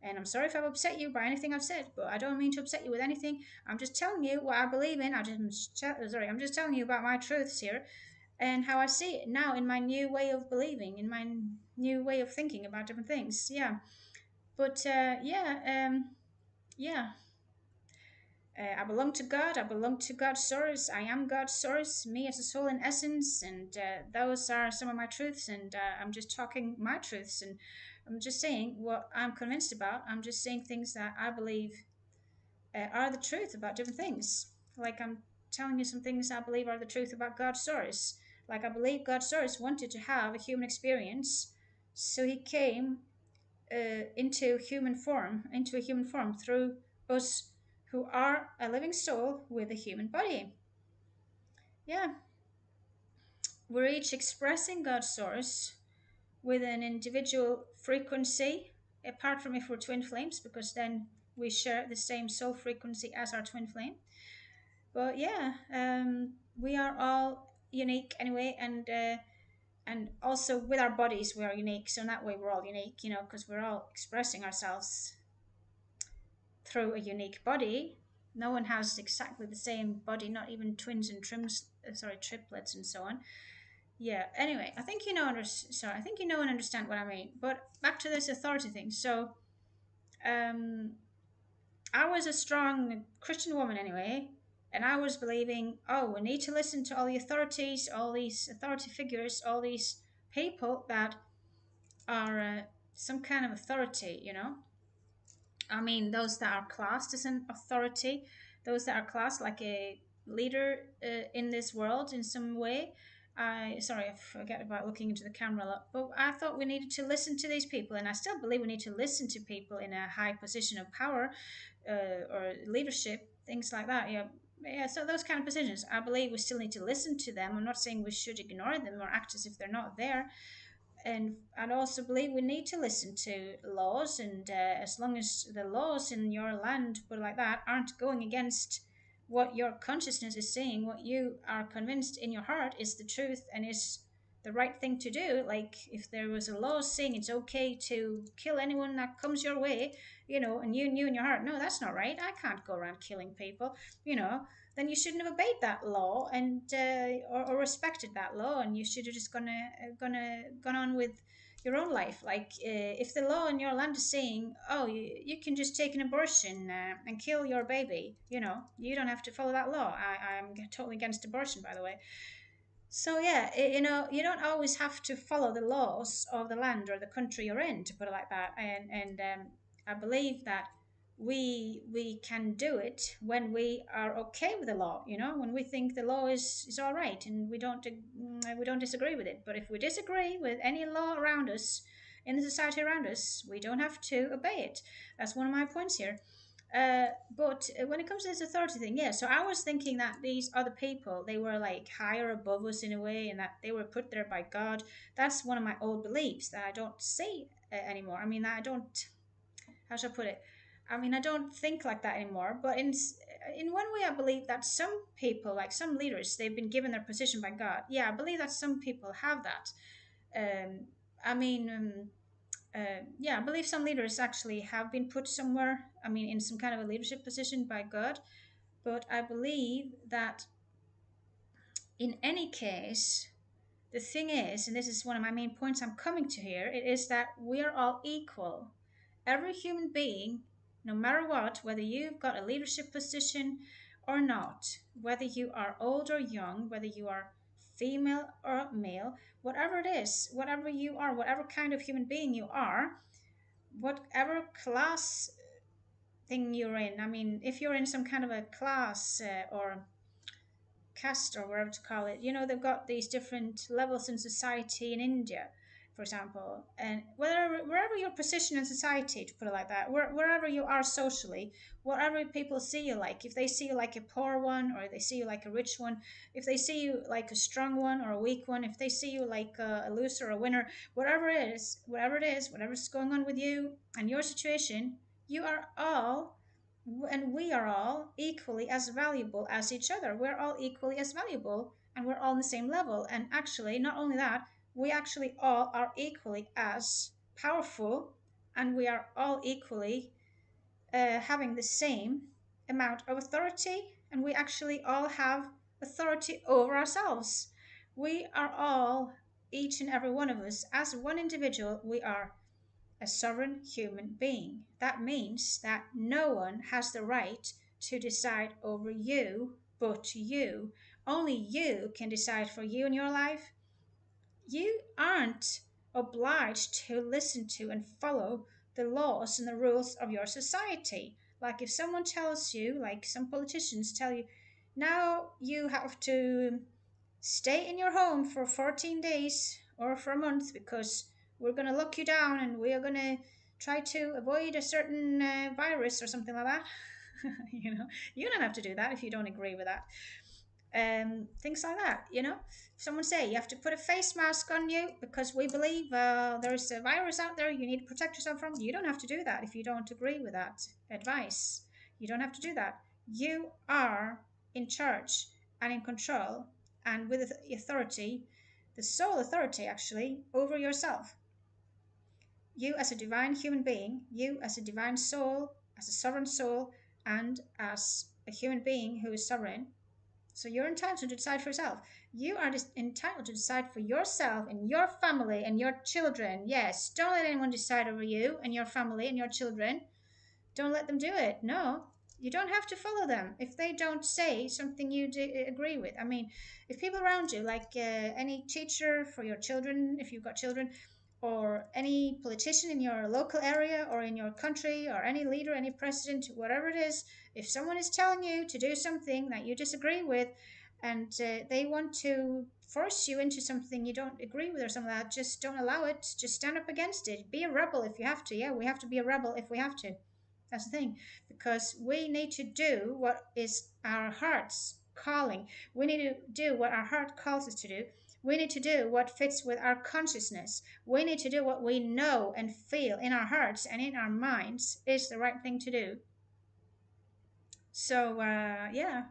And I'm sorry if I've upset you by anything I've said, but I don't mean to upset you with anything. I'm just telling you what I believe in. I'm just telling you about my truths here and how I see it now in my new way of believing, in my new way of thinking about different things. Yeah. But yeah. I belong to God. I belong to God's source. I am God's source, me as a soul in essence. And those are some of my truths. And I'm just talking my truths. And I'm just saying what I'm convinced about. I'm just saying things that I believe are the truth about different things. Like I'm telling you some things I believe are the truth about God's source. Like I believe God's source wanted to have a human experience. So he came into a human form through us who are a living soul with a human body. Yeah, we're each expressing God's source with an individual frequency, apart from if we're twin flames, because then we share the same soul frequency as our twin flame. But yeah, we are all unique anyway, and also with our bodies we are unique. So in that way we're all unique, because we're all expressing ourselves through a unique body. No one has exactly the same body, not even twins and triplets and so on. Yeah. Anyway, I think you know. I think you know and understand what I mean. But back to this authority thing. So, um, I was a strong Christian woman anyway, and I was believing, oh, we need to listen to all the authorities, all these authority figures, all these people that are some kind of authority. I mean, those that are classed as an authority, those that are classed like a leader in this world in some way. I forget about looking into the camera a lot, but I thought we needed to listen to these people, and I still believe we need to listen to people in a high position of power or leadership, things like that. Yeah, yeah. So those kind of positions, I believe we still need to listen to them. I'm not saying we should ignore them or act as if they're not there, and I'd also believe we need to listen to laws, and as long as the laws in your land, put it like that, aren't going against what your consciousness is saying, what you are convinced in your heart is the truth and is the right thing to do. Like if there was a law saying it's okay to kill anyone that comes your way, and you knew in your heart, no, that's not right. I can't go around killing people, you know, then you shouldn't have obeyed that law and or respected that law, and you should have just gone on with your own life. Like if the law in your land is saying, oh, you can just take an abortion and kill your baby, you don't have to follow that law. I'm totally against abortion, by the way. So yeah, you don't always have to follow the laws of the land or the country you're in, to put it like that. And I believe that we can do it when we are okay with the law. When we think the law is all right and we don't disagree with it. But if we disagree with any law around us in the society around us, we don't have to obey it. That's one of my points here. But when it comes to this authority thing, yeah, so I was thinking that these other people, they were like higher above us in a way, and that they were put there by God. That's one of my old beliefs that I don't say anymore. I mean, I don't, how should I put it? I mean, I don't think like that anymore. But in one way, I believe that some people, like some leaders, they've been given their position by God. Yeah, I believe that some people have that. Um, I mean, yeah, I believe some leaders actually have been put somewhere, I mean, in some kind of a leadership position by God. But I believe that in any case, the thing is, and this is one of my main points I'm coming to here, it is that we are all equal. Every human being, no matter what, whether you've got a leadership position or not, whether you are old or young, whether you are female or male, whatever it is, whatever you are, whatever kind of human being you are, whatever class thing you're in. I mean, if you're in some kind of a class or caste or whatever to call it, they've got these different levels in society in India, for example, and wherever your position in society, to put it like that, wherever you are socially, whatever people see you like, if they see you like a poor one or they see you like a rich one, if they see you like a strong one or a weak one, if they see you like a loser or a winner, whatever's going on with you and your situation, you are all and we are all equally as valuable as each other. We're all equally as valuable and we're all on the same level. And actually, not only that, we actually all are equally as powerful and we are all equally having the same amount of authority, and we actually all have authority over ourselves. We are all, each and every one of us, as one individual, we are a sovereign human being. That means that no one has the right to decide over you but you. Only you can decide for you in your life. You aren't obliged to listen to and follow the laws and the rules of your society. Like if someone tells you, like some politicians tell you, now you have to stay in your home for 14 days or for a month because we're going to lock you down and we are going to try to avoid a certain virus or something like that. You don't have to do that if you don't agree with that. Things like that. If someone say you have to put a face mask on you because we believe there's a virus out there you need to protect yourself from, you don't have to do that if you don't agree with that advice. You don't have to do that. You are in charge and in control and with authority, the sole authority actually, over yourself. You as a divine human being, you as a divine soul, as a sovereign soul, and as a human being who is sovereign. So you're entitled to decide for yourself. You are entitled to decide for yourself and your family and your children. Yes, don't let anyone decide over you and your family and your children. Don't let them do it. No, you don't have to follow them if they don't say something you agree with. I mean, if people around you, like any teacher for your children, if you've got children, or any politician in your local area or in your country, or any leader, any president, whatever it is, if someone is telling you to do something that you disagree with and they want to force you into something you don't agree with or something like that, just don't allow it. Just stand up against it. Be a rebel if you have to. Yeah, we have to be a rebel if we have to. That's the thing, because we need to do what is our heart's calling. We need to do what our heart calls us to do. We need to do what fits with our consciousness. We need to do what we know and feel in our hearts and in our minds is the right thing to do. So, yeah,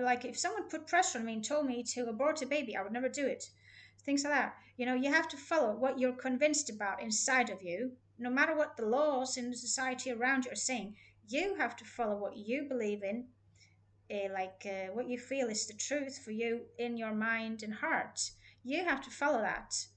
like if someone put pressure on me and told me to abort a baby, I would never do it. Things like that. You have to follow what you're convinced about inside of you, no matter what the laws in the society around you are saying. You have to follow what you believe in, what you feel is the truth for you in your mind and heart. You have to follow that,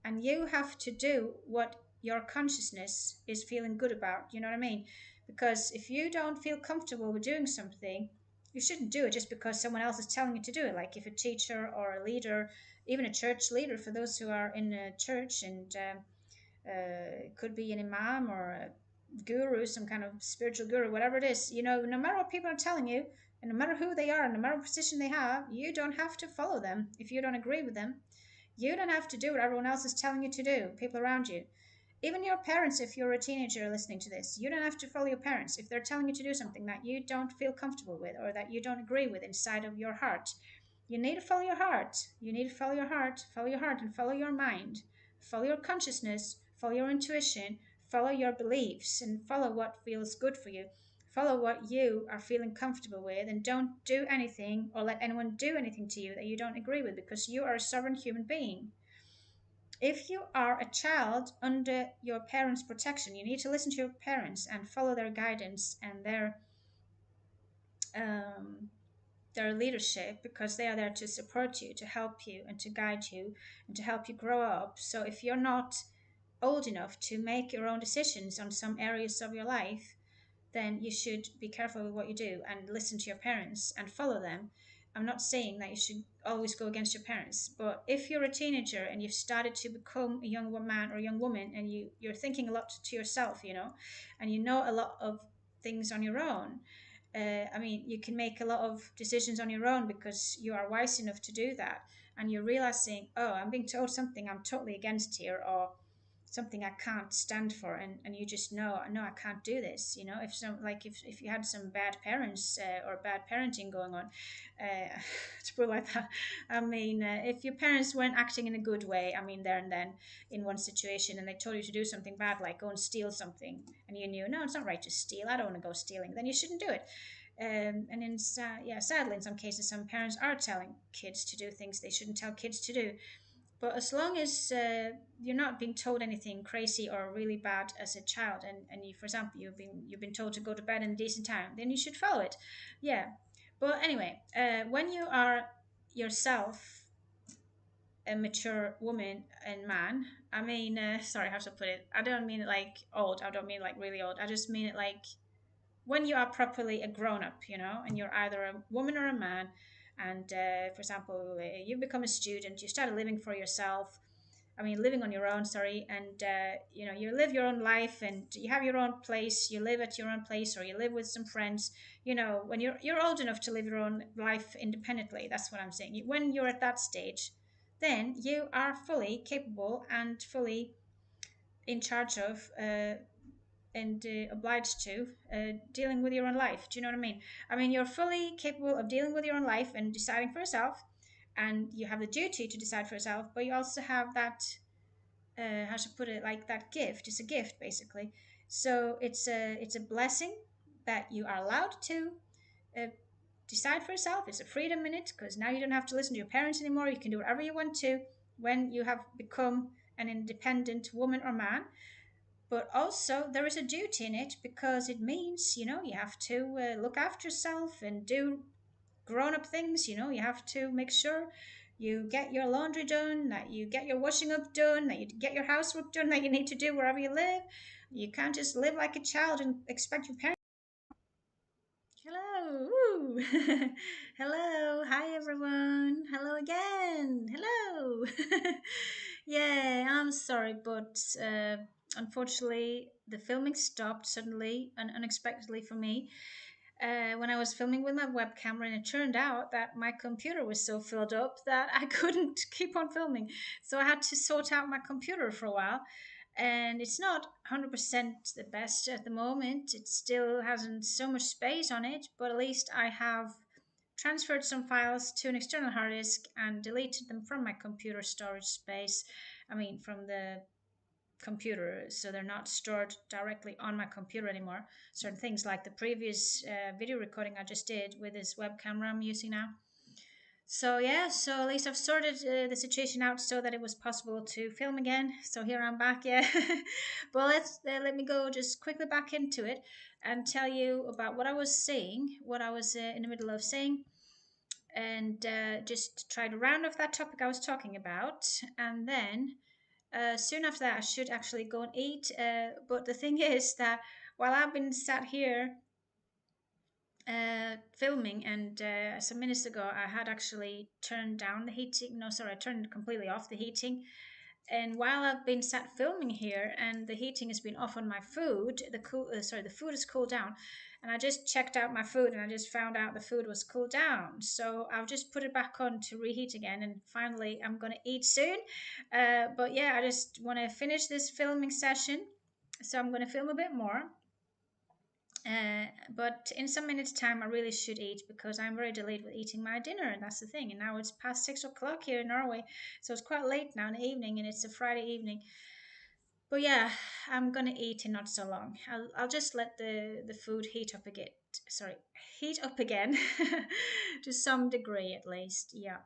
and you have to do what your consciousness is feeling good about. You know what I mean? Because if you don't feel comfortable with doing something, you shouldn't do it just because someone else is telling you to do it. Like if a teacher or a leader, even a church leader, for those who are in a church, and it could be an imam or a guru, some kind of spiritual guru, whatever it is, no matter what people are telling you, and no matter who they are, no matter what position they have, you don't have to follow them if you don't agree with them. You don't have to do what everyone else is telling you to do, people around you. Even your parents, if you're a teenager listening to this, you don't have to follow your parents. If they're telling you to do something that you don't feel comfortable with or that you don't agree with inside of your heart, you need to follow your heart. You need to follow your heart, and follow your mind. Follow your consciousness, follow your intuition, follow your beliefs, and follow what feels good for you. Follow what you are feeling comfortable with, and don't do anything or let anyone do anything to you that you don't agree with, because you are a sovereign human being. If you are a child under your parents' protection, you need to listen to your parents and follow their guidance and um, their leadership, because they are there to support you, to help you, and to guide you, and to help you grow up. So if you're not old enough to make your own decisions on some areas of your life, then you should be careful with what you do and listen to your parents and follow them. I'm not saying that you should always go against your parents, but if you're a teenager and you've started to become a young man or a young woman, and you're thinking a lot to yourself, and you know a lot of things on your own. I mean, you can make a lot of decisions on your own because you are wise enough to do that, and you're realizing, oh, I'm being told something I'm totally against here, or something I can't stand for, and you just know, no, I can't do this. If some, like, if you had some bad parents, or bad parenting going on, to put it like that. I mean, if your parents weren't acting in a good way, I mean, there and then in one situation, and they told you to do something bad, like go and steal something, and you knew, no, it's not right to steal. I don't want to go stealing. Then you shouldn't do it. And yeah, sadly, in some cases, some parents are telling kids to do things they shouldn't tell kids to do. But as long as you're not being told anything crazy or really bad as a child, and you, for example, you've been told to go to bed in a decent time, then you should follow it. Yeah. But anyway, when you are yourself a mature woman and man, I mean, sorry, how to put it? I don't mean it like old. I don't mean like really old. I just mean it like when you are properly a grown up, and you're either a woman or a man, and for example, you become a student, you started living for yourself. I mean, living on your own, sorry, and you live your own life, and you have your own place. You live at your own place, or you live with some friends. When you're old enough to live your own life independently. That's what I'm saying. When you're at that stage, then you are fully capable and fully in charge of and obliged to dealing with your own life. Do you know what I mean? I mean, you're fully capable of dealing with your own life and deciding for yourself, and you have the duty to decide for yourself, but you also have that, how to put it, like that gift. It's a gift, basically. So it's a blessing that you are allowed to uh, decide for yourself. It's a freedom in it, because now you don't have to listen to your parents anymore. You can do whatever you want to when you have become an independent woman or man. But also there is a duty in it, because it means, you have to look after yourself and do grown up things. You have to make sure you get your laundry done, that you get your washing up done, that you get your housework done, that you need to do wherever you live. You can't just live like a child and expect your parents. Hello. Woo. Hello. Hi, everyone. Hello again. Hello. Yeah, I'm sorry, but unfortunately, the filming stopped suddenly and unexpectedly for me when I was filming with my web camera, and it turned out that my computer was so filled up that I couldn't keep on filming. So I had to sort out my computer for a while, and it's not 100% the best at the moment. It still hasn't so much space on it, but at least I have transferred some files to an external hard disk and deleted them from my computer storage space. I mean, from the computer, so they're not stored directly on my computer anymore. Certain things, like the previous video recording I just did with this web camera I'm using now. So yeah, so at least I've sorted the situation out so that it was possible to film again. So here I'm back, yeah. But let me go just quickly back into it and tell you about what I was saying, what I was in the middle of saying, and just try to round off that topic I was talking about, and then soon after that, I should actually go and eat. But the thing is that while I've been sat here filming, and some minutes ago, I had actually turned down the heating. No, sorry, I turned completely off the heating. And while I've been sat filming here, and the heating has been off on my food, the food has cooled down. And I just checked out my food, and I just found out the food was cooled down. So I've just put it back on to reheat again, and finally I'm gonna eat soon. But yeah, I just want to finish this filming session, so I'm gonna film a bit more. But in some minutes' time, I really should eat, because I'm very delayed with eating my dinner, and that's the thing. And now it's past 6 o'clock here in Norway, so it's quite late now in the evening, and it's a Friday evening. But yeah, I'm gonna eat in not so long. I'll just let the food heat up again. Sorry, heat up again, to some degree at least. Yeah.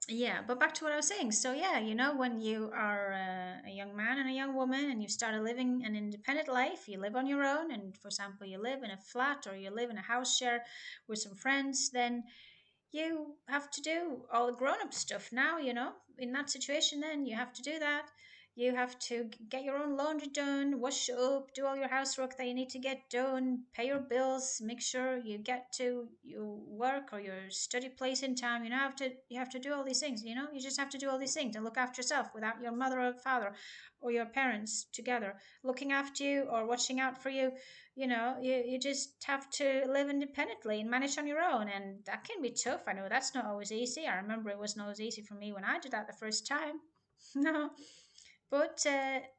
Yeah, but back to what I was saying. So yeah, when you are a young man and a young woman, and you started living an independent life, you live on your own, and for example, you live in a flat, or you live in a house share with some friends, then you have to do all the grown-up stuff now. In that situation, then you have to do that. You have to get your own laundry done, wash up, do all your housework that you need to get done, pay your bills, make sure you get to your work or your study place in time. You have to do all these things. You just have to do all these things and look after yourself without your mother or father or your parents together looking after you or watching out for you. You just have to live independently and manage on your own, and that can be tough. I know that's not always easy. I remember it wasn't always easy for me when I did that the first time. No, but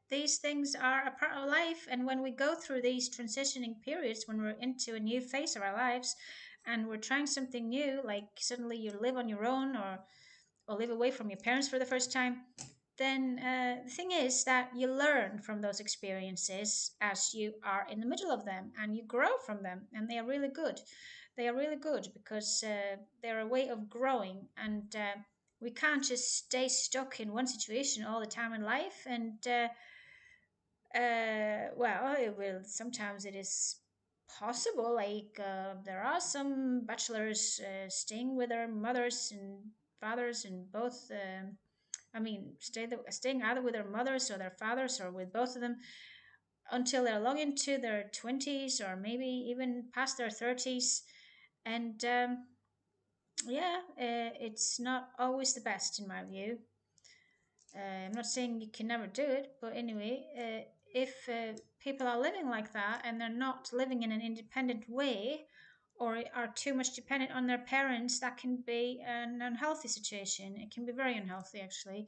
these things are a part of life, and when we go through these transitioning periods, when we're into a new phase of our lives and we're trying something new, like suddenly you live on your own or live away from your parents for the first time, then the thing is that you learn from those experiences as you are in the middle of them, and you grow from them, and they are really good. They are really good because they're a way of growing, and we can't just stay stuck in one situation all the time in life. And well, it will sometimes it is possible. Like there are some bachelors staying with their mothers and fathers, and both. I mean, staying either with their mothers or their fathers or with both of them until they're long into their 20s or maybe even past their 30s. And yeah, it's not always the best in my view. I'm not saying you can never do it, but anyway, if people are living like that and they're not living in an independent way or are too much dependent on their parents, that can be an unhealthy situation. It can be very unhealthy, actually.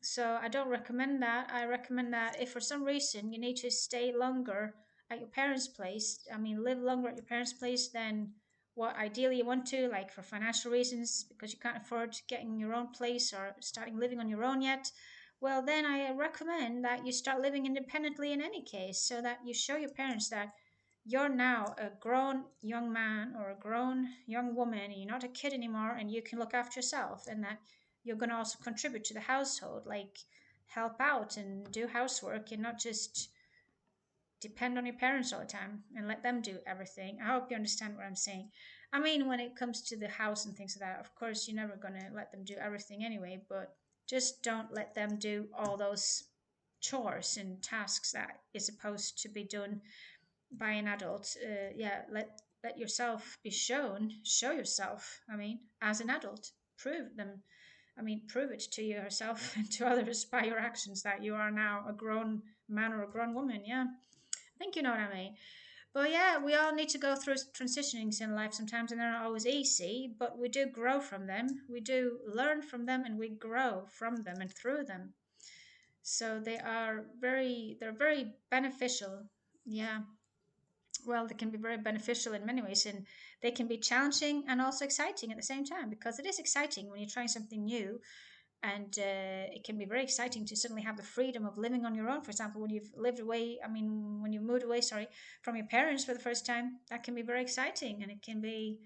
So I don't recommend that. I recommend that if for some reason you need to stay longer at your parents' place, I mean, live longer at your parents' place than what ideally you want to, like for financial reasons, because you can't afford getting your own place or starting living on your own yet, well, then I recommend that you start living independently in any case, so that you show your parents that you're now a grown young man or a grown young woman, and you're not a kid anymore, and you can look after yourself, and that you're going to also contribute to the household, like help out and do housework and not just depend on your parents all the time and let them do everything. I hope you understand what I'm saying. I mean, when it comes to the house and things like that, of course, you're never going to let them do everything anyway, but just don't let them do all those chores and tasks that is supposed to be done by an adult. Yeah, let yourself be shown. Show yourself. I mean, as an adult, prove them. I mean, prove it to yourself and to others by your actions that you are now a grown man or a grown woman. Yeah, I think you know what I mean. But yeah, we all need to go through transitionings in life sometimes, and they're not always easy, but we do grow from them. We do learn from them, and we grow from them and through them. So they're very beneficial. Yeah. Well, they can be very beneficial in many ways, and they can be challenging and also exciting at the same time, because it is exciting when you're trying something new, and it can be very exciting to suddenly have the freedom of living on your own. For example, when you've lived away, I mean, when you moved away, sorry, from your parents for the first time, that can be very exciting, and it can be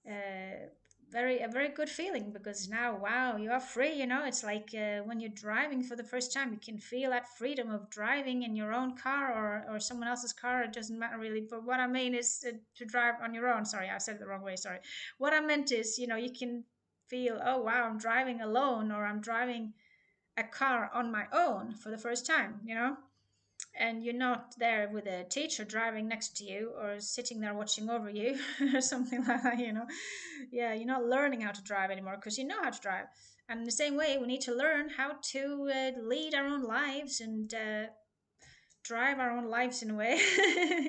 uh, a very good feeling, because now, wow, you are free. It's like when you're driving for the first time, you can feel that freedom of driving in your own car or someone else's car. It doesn't matter really, but what I mean is to drive on your own. Sorry, I said it the wrong way. Sorry. What I meant is, you can feel, oh wow, I'm driving alone, or I'm driving a car on my own for the first time. And you're not there with a teacher driving next to you or sitting there watching over you or something like that. Yeah, you're not learning how to drive anymore because you know how to drive. And in the same way, we need to learn how to lead our own lives and drive our own lives in a way,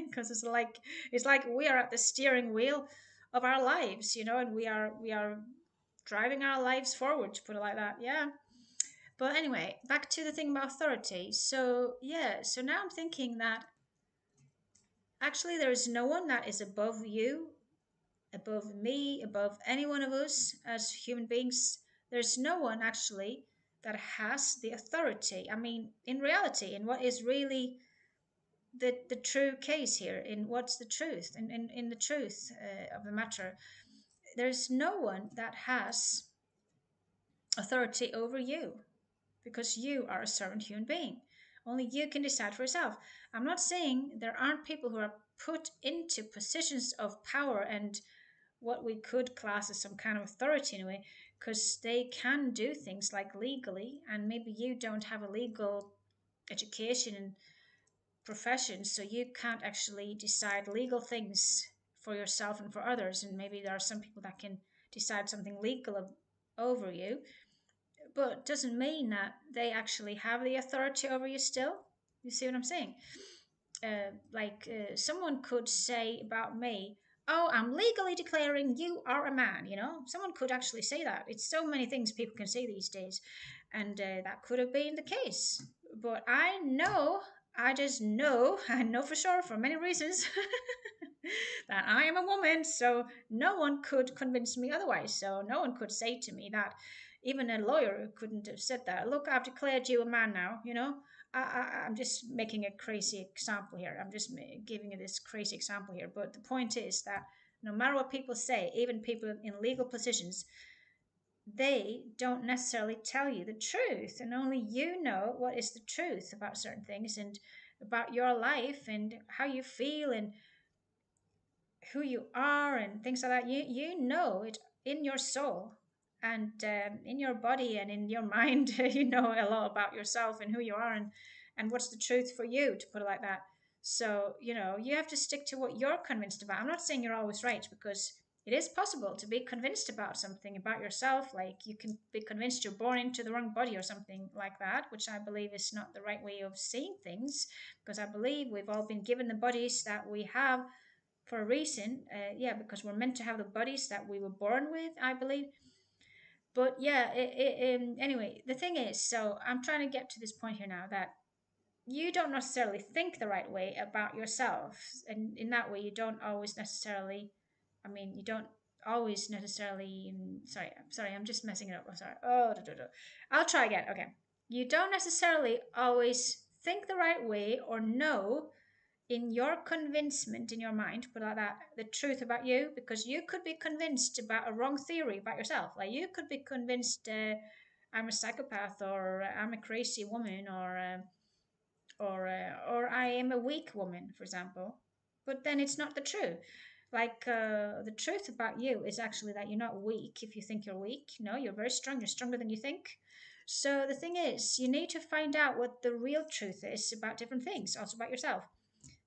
because it's like we are at the steering wheel of our lives, and we are driving our lives forward, to put it like that. Yeah. But anyway, back to the thing about authority. So, yeah, so now I'm thinking that actually there is no one that is above you, above me, above any one of us as human beings. There's no one actually that has the authority. I mean, in reality, in what is really the true case here, in what's the truth, in the truth of the matter, there's no one that has authority over you, because you are a servant human being. Only you can decide for yourself. I'm not saying there aren't people who are put into positions of power and what we could class as some kind of authority in a way, because they can do things like legally, and maybe you don't have a legal education and profession, so you can't actually decide legal things for yourself and for others. And maybe there are some people that can decide something legal over you, but it doesn't mean that they actually have the authority over you still. You see what I'm saying? Someone could say about me, "Oh, I'm legally declaring you are a man." Someone could actually say that. It's so many things people can say these days, and that could have been the case. But I just know, I know for sure for many reasons that I am a woman, so no one could convince me otherwise. So no one could say to me that. Even a lawyer couldn't have said that. Look, I've declared you a man now. I'm just making a crazy example here. I'm just giving you this crazy example here. But the point is that no matter what people say, even people in legal positions, they don't necessarily tell you the truth. And only you know what is the truth about certain things and about your life and how you feel and who you are and things like that. You know it in your soul and in your body and in your mind. You know a lot about yourself and who you are and what's the truth for you, to put it like that. So you have to stick to what you're convinced about. I'm not saying you're always right, because it is possible to be convinced about something about yourself. Like you can be convinced you're born into the wrong body or something like that, which I believe is not the right way of seeing things, because I believe we've all been given the bodies that we have for a reason. Because we're meant to have the bodies that we were born with, I believe. But yeah, anyway, the thing is, so I'm trying to get to this point here now, that you don't necessarily think the right way about yourself. And in that way, you don't always necessarily, you don't always necessarily, sorry, I'm just messing it up. I'm sorry. I'll try again. Okay. You don't necessarily always think the right way or know in your convincement in your mind, put like that, the truth about you, because you could be convinced about a wrong theory about yourself. Like you could be convinced I'm a psychopath, or I'm a crazy woman, or I am a weak woman, for example. But then it's not the truth. The truth about you is actually that you're not weak if you think you're weak. No, you're very strong. You're stronger than you think. So the thing is, you need to find out what the real truth is about different things, also about yourself.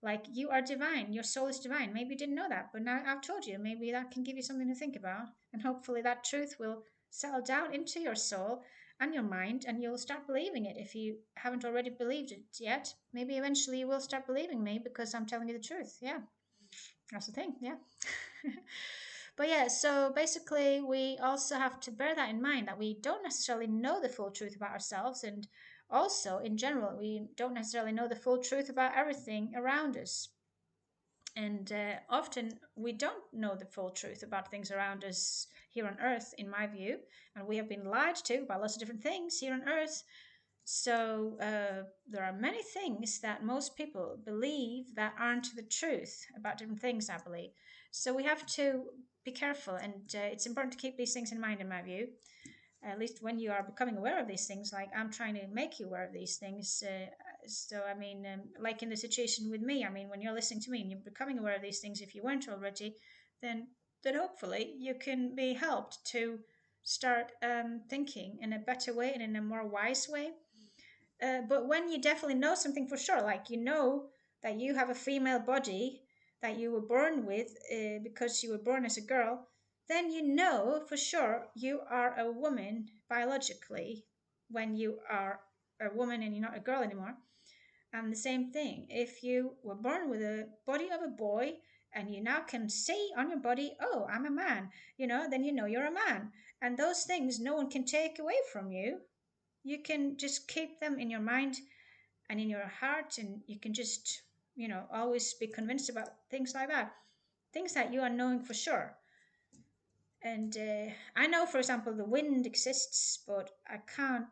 Like you are divine, your soul is divine. Maybe you didn't know that, but now I've told you. Maybe that can give you something to think about, and hopefully that truth will settle down into your soul and your mind, and you'll start believing it if you haven't already believed it yet. Maybe eventually you will start believing me because I'm telling you the truth. Yeah, that's the thing. Yeah. But yeah, so basically, we also have to bear that in mind, that we don't necessarily know the full truth about ourselves. And also, in general, we don't necessarily know the full truth about everything around us. And often we don't know the full truth about things around us here on Earth, in my view. And we have been lied to about lots of different things here on Earth. So there are many things that most people believe that aren't the truth about different things, I believe. So we have to be careful, and it's important to keep these things in mind, in my view. At least when you are becoming aware of these things, like I'm trying to make you aware of these things. Like in the situation with me, when you're listening to me and you're becoming aware of these things, if you weren't already, then hopefully you can be helped to start thinking in a better way and in a more wise way. But when you definitely know something for sure, like you know that you have a female body that you were born with because you were born as a girl, then you know for sure you are a woman biologically when you are a woman and you're not a girl anymore. And the same thing, if you were born with a body of a boy and you now can see on your body, oh, I'm a man, then you know you're a man. And those things no one can take away from you. You can just keep them in your mind and in your heart, and you can just always be convinced about things like that, things that you are knowing for sure. And I know, for example, the wind exists, but I can't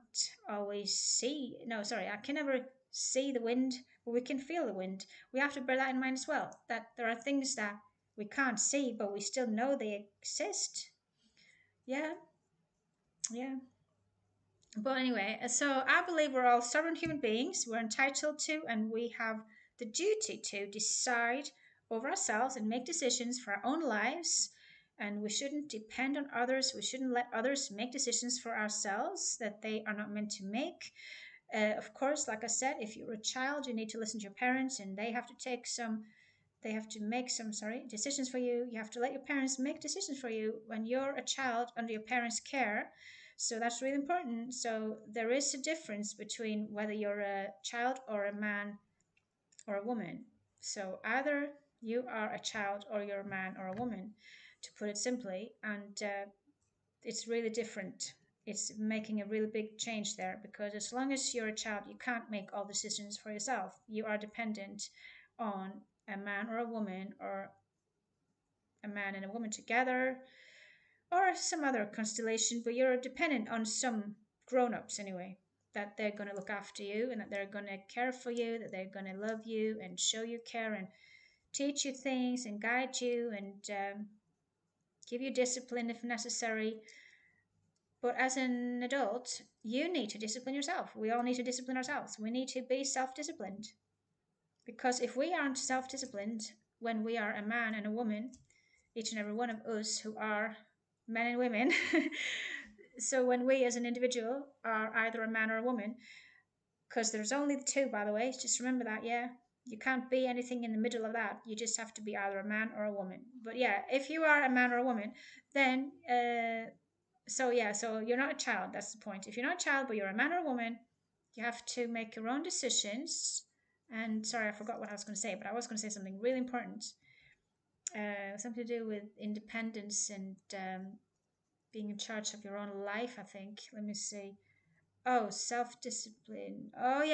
always see, no, sorry, I can never see the wind, but we can feel the wind. We have to bear that in mind as well, that there are things that we can't see but we still know they exist. Yeah. Yeah. But anyway, so I believe we're all sovereign human beings. We're entitled to, and we have the duty to decide over ourselves and make decisions for our own lives. And we shouldn't depend on others. We shouldn't let others make decisions for ourselves that they are not meant to make. Of course, like I said, if you're a child, you need to listen to your parents, and they have to make some decisions for you. You have to let your parents make decisions for you when you're a child under your parents' care. So that's really important. So there is a difference between whether you're a child or a man or a woman. So either you are a child or you're a man or a woman, to put it simply, and it's really different. It's making a really big change there, because as long as you're a child, you can't make all decisions for yourself. You are dependent on a man or a woman, or a man and a woman together, or some other constellation, but you're dependent on some grown-ups anyway, that they're going to look after you, and that they're going to care for you, that they're going to love you and show you care and teach you things and guide you and give you discipline if necessary. But as an adult, you need to discipline yourself. We all need to discipline ourselves. We need to be self-disciplined. Because if we aren't self-disciplined when we are a man and a woman, each and every one of us who are men and women, so when we as an individual are either a man or a woman, because there's only the two, by the way, just remember that, yeah? You can't be anything in the middle of that. You just have to be either a man or a woman. But yeah, if you are a man or a woman, then so you're not a child. That's the point. If you're not a child, but you're a man or a woman, you have to make your own decisions. And sorry, I forgot what I was going to say, but I was going to say something really important. Something to do with independence and being in charge of your own life, I think. Let me see. Oh, self-discipline. Oh,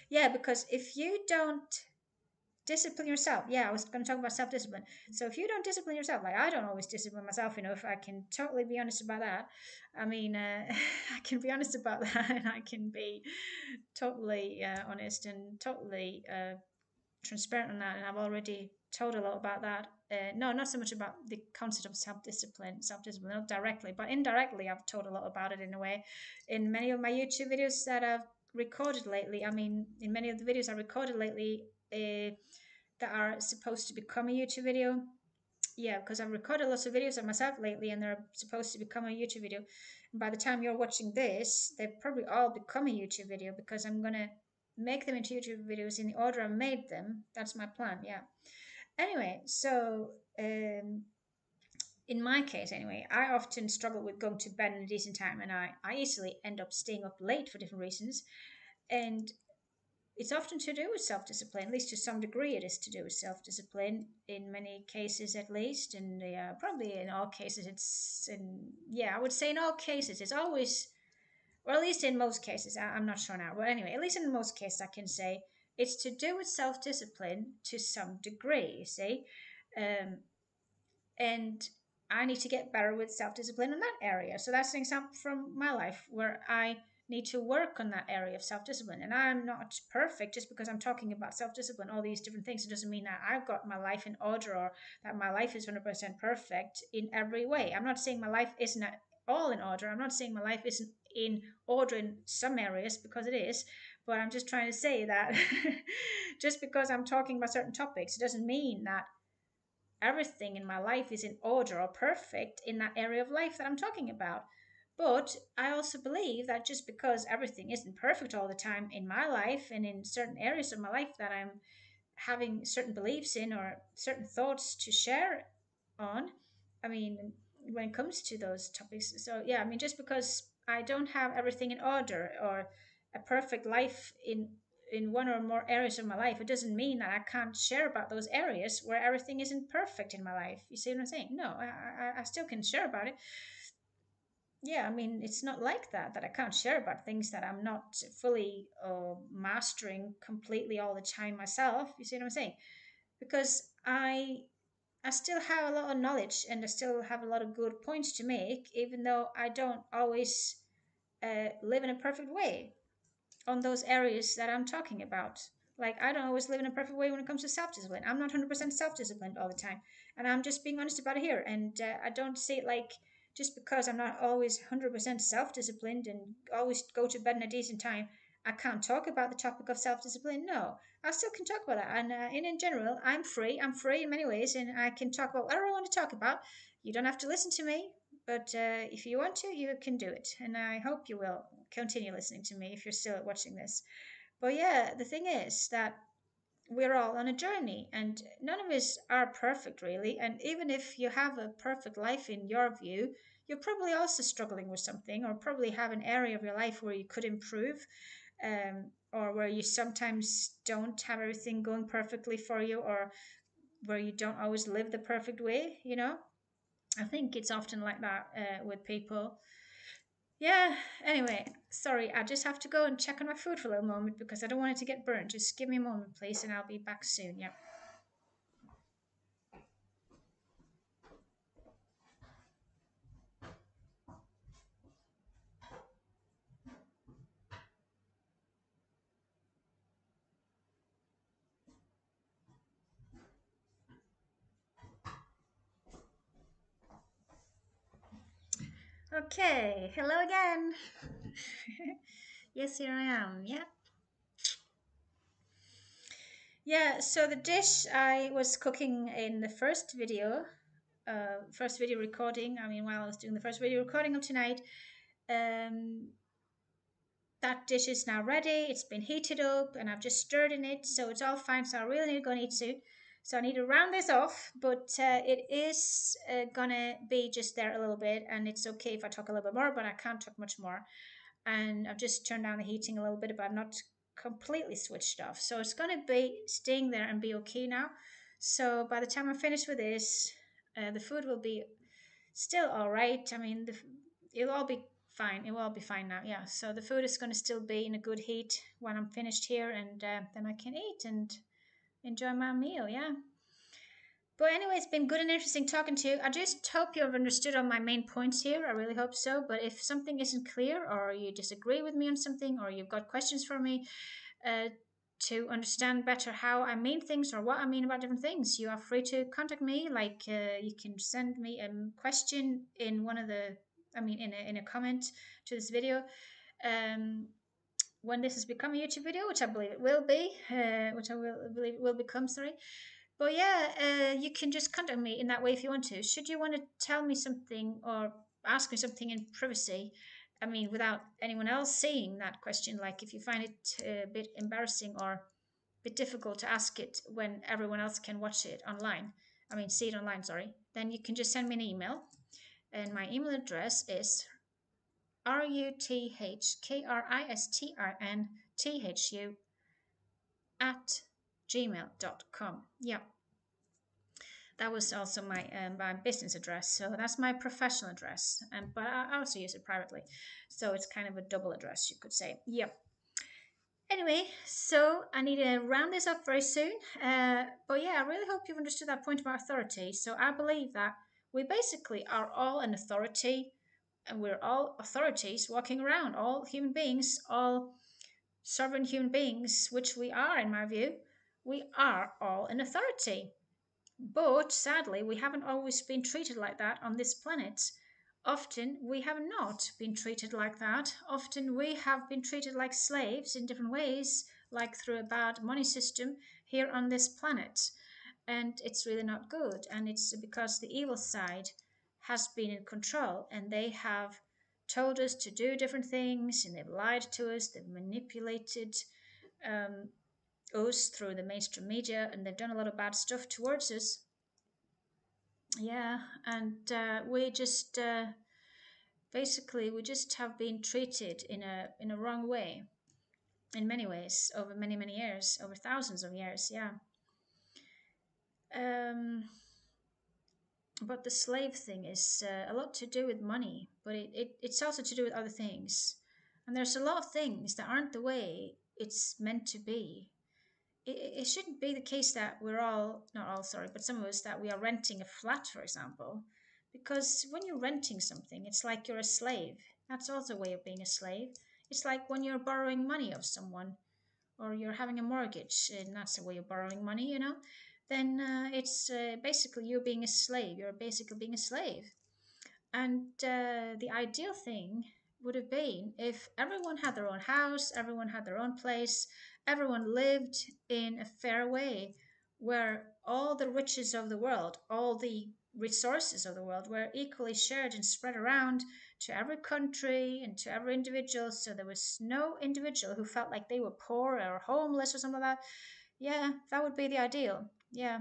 yeah. Because if you don't discipline yourself, yeah, I was going to talk about self-discipline. So if you don't discipline yourself, like I don't always discipline myself, if I can totally be honest about that. I mean, I can be honest about that, and I can be totally honest and totally transparent on that, and I've already told a lot about that. No, not so much about the concept of self-discipline, not directly, but indirectly, I've told a lot about it in a way. In many of my YouTube videos that I've recorded lately, in many of the videos I recorded lately that are supposed to become a YouTube video. Yeah, because I've recorded lots of videos of myself lately, and they're supposed to become a YouTube video. And by the time you're watching this, they've probably all become a YouTube video, because I'm gonna make them into YouTube videos in the order I made them. That's my plan. Yeah. Anyway, so in my case, anyway, I often struggle with going to bed in a decent time, and I easily end up staying up late for different reasons. And it's often to do with self-discipline, at least to some degree it is to do with self-discipline, in many cases at least, and probably in all cases I would say in all cases it's always, or at least in most cases, I'm not sure now, but anyway, at least in most cases I can say it's to do with self-discipline to some degree, you see. And I need to get better with self-discipline in that area. So that's an example from my life where I need to work on that area of self-discipline. And I'm not perfect. Just because I'm talking about self-discipline, all these different things, it doesn't mean that I've got my life in order, or that my life is 100% perfect in every way. I'm not saying my life isn't at all in order. I'm not saying my life isn't in order in some areas, because it is. But I'm just trying to say that just because I'm talking about certain topics, it doesn't mean that everything in my life is in order or perfect in that area of life that I'm talking about. But I also believe that just because everything isn't perfect all the time in my life, and in certain areas of my life that I'm having certain beliefs in, or certain thoughts to share on, when it comes to those topics. So, yeah, just because I don't have everything in order, or a perfect life in one or more areas of my life, it doesn't mean that I can't share about those areas where everything isn't perfect in my life. You see what I'm saying? No, I still can share about it. Yeah, it's not like that I can't share about things that I'm not fully mastering completely all the time myself. You see what I'm saying? Because I still have a lot of knowledge, and I still have a lot of good points to make, even though I don't always live in a perfect way on those areas that I'm talking about. Like, I don't always live in a perfect way when it comes to self-discipline. I'm not 100% self-disciplined all the time, and I'm just being honest about it here. And I don't see it like, just because I'm not always 100% self-disciplined and always go to bed in a decent time, I can't talk about the topic of self-discipline. No, I still can talk about that. And in general, I'm free. I'm free in many ways, and I can talk about whatever I want to talk about. You don't have to listen to me. But if you want to, you can do it. And I hope you will continue listening to me if you're still watching this. But yeah, the thing is that we're all on a journey and none of us are perfect, really. And even if you have a perfect life in your view, you're probably also struggling with something, or probably have an area of your life where you could improve, or where you sometimes don't have everything going perfectly for you, or where you don't always live the perfect way, you know? I think it's often like that with people. Yeah, anyway, sorry, I just have to go and check on my food for a little moment because I don't want it to get burnt. Just give me a moment, please, and I'll be back soon. Yeah. Okay, hello again. Yes, here I am. Yeah. Yeah, so the dish I was cooking in the first video recording, I mean, while I was doing the first video recording of tonight, um, that dish is now ready. It's been heated up and I've just stirred in it, so it's all fine. So I really need to go and eat soon. So I need to round this off, but it is gonna be just there a little bit, and it's okay if I talk a little bit more, but I can't talk much more. And I've just turned down the heating a little bit, but I'm not completely switched off. So it's gonna be staying there and be okay now. So by the time I'm finished with this, the food will be still all right. I mean, it'll all be fine. It will all be fine now. Yeah. So the food is going to still be in a good heat when I'm finished here, and then I can eat and enjoy my meal. Yeah. But anyway, it's been good and interesting talking to you. I just hope you have understood all my main points here. I really hope so. But if something isn't clear, or you disagree with me on something, or you've got questions for me, uh, to understand better how I mean things or what I mean about different things, you are free to contact me. Like you can send me a question in one of the, I mean, in a comment to this video. Um, when this has become a YouTube video, which I believe it will be, which I will believe it will become. Sorry, but yeah, you can just contact me in that way if you want to. Should you want to tell me something or ask me something in privacy, I mean, without anyone else seeing that question, like if you find it a bit embarrassing or a bit difficult to ask it when everyone else can watch it online, I mean, see it online, sorry, then you can just send me an email. And my email address is ruthkristinthu at gmail.com. Yeah. That was also my business address, so that's my professional address. But I also use it privately, so it's kind of a double address, you could say. Yep. Anyway, so I need to round this up very soon. But yeah, I really hope you've understood that point about authority. So I believe that we basically are all an authority, and we're all authorities walking around. All human beings, all sovereign human beings, which we are, in my view, we are all an authority. But sadly, we haven't always been treated like that on this planet. Often we have not been treated like that. Often we have been treated like slaves in different ways, like through a bad money system here on this planet. And it's really not good. And it's because the evil side has been in control and they have told us to do different things and they've lied to us, they've manipulated um, us through the mainstream media, and they've done a lot of bad stuff towards us. Yeah, and we just basically we just have been treated in a wrong way in many ways over many years, over thousands of years. Yeah. Um, but the slave thing is a lot to do with money, but it's also to do with other things. And there's a lot of things that aren't the way it's meant to be. It shouldn't be the case that we're all, not all, sorry, but some of us, that we are renting a flat, for example. Because when you're renting something, it's like you're a slave. That's also a way of being a slave. It's like when you're borrowing money of someone, or you're having a mortgage, and that's a way of borrowing money, you know. Then it's basically you being a slave. You're basically being a slave. And the ideal thing would have been if everyone had their own house, everyone had their own place, everyone lived in a fair way where all the riches of the world, all the resources of the world were equally shared and spread around to every country and to every individual. So there was no individual who felt like they were poor or homeless or something like that. Yeah, that would be the ideal. Yeah.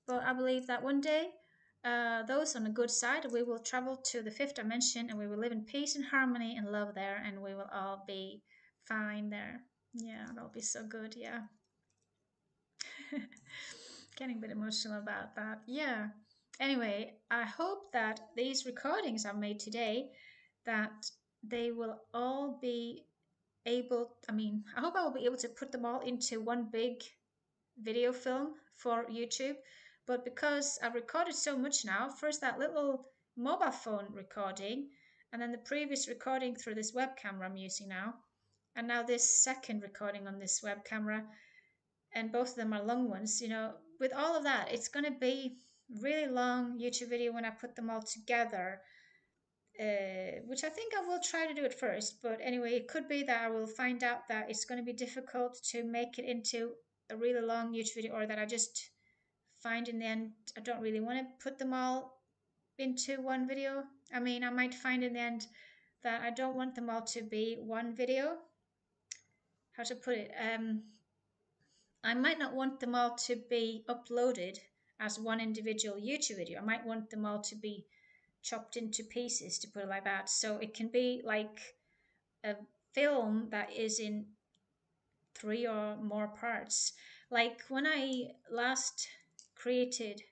But I believe that one day, those on the good side, we will travel to the fifth dimension and we will live in peace and harmony and love there, and we will all be fine there. Yeah, that'll be so good. Yeah. Getting a bit emotional about that. Yeah. Anyway, I hope that these recordings I've made today, that they will all be able, I hope I will be able to put them all into one big video film for YouTube. But because I've recorded so much now, first that little mobile phone recording, and then the previous recording through this web camera I'm using now, and now this second recording on this web camera, and both of them are long ones, with all of that, it's going to be really long YouTube video when I put them all together, which I think I will try to do it first. But anyway, it could be that I will find out that it's going to be difficult to make it into a really long YouTube video, or that I just find in the end I don't really want to put them all into one video. I might find in the end that I don't want them all to be one video. How to put it? I might not want them all to be uploaded as one individual YouTube video. I might want them all to be chopped into pieces, to put it like that. So it can be like a film that is in 3 or more parts. Like when I last created,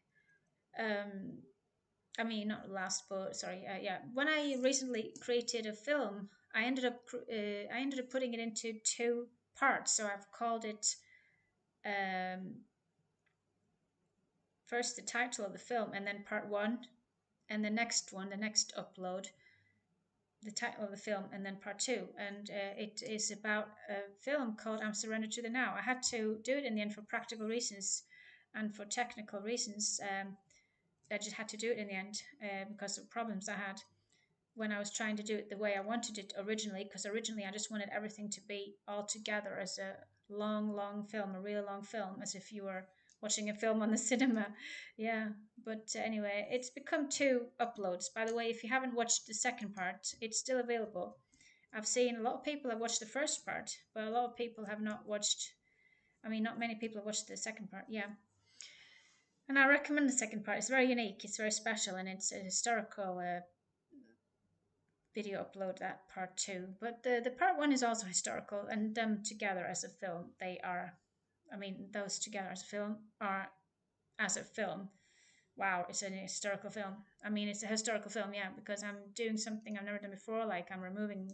not last, but sorry, yeah. When I recently created a film, I ended up putting it into 2 parts. So I've called it first the title of the film, and then part one, and the next one, the next upload, the title of the film, and then part two. And it is about a film called I'm Surrendered to the Now. I had to do it in the end for practical reasons and for technical reasons. I just had to do it in the end because of problems I had when I was trying to do it the way I wanted it originally, because originally I just wanted everything to be all together as a long film, a real long film, as if you were watching a film on the cinema. Yeah, but anyway, it's become 2 uploads. By the way, if you haven't watched the second part, it's still available. I've seen a lot of people have watched the first part, but a lot of people have not watched. Not many people have watched the second part. Yeah, and I recommend the second part. It's very unique. It's very special, and it's a historical video upload, that part two. But the part one is also historical, and them together as a film, they are. Those together as a film are as a film. Wow, it's a historical film. It's a historical film, yeah, because I'm doing something I've never done before, like I'm removing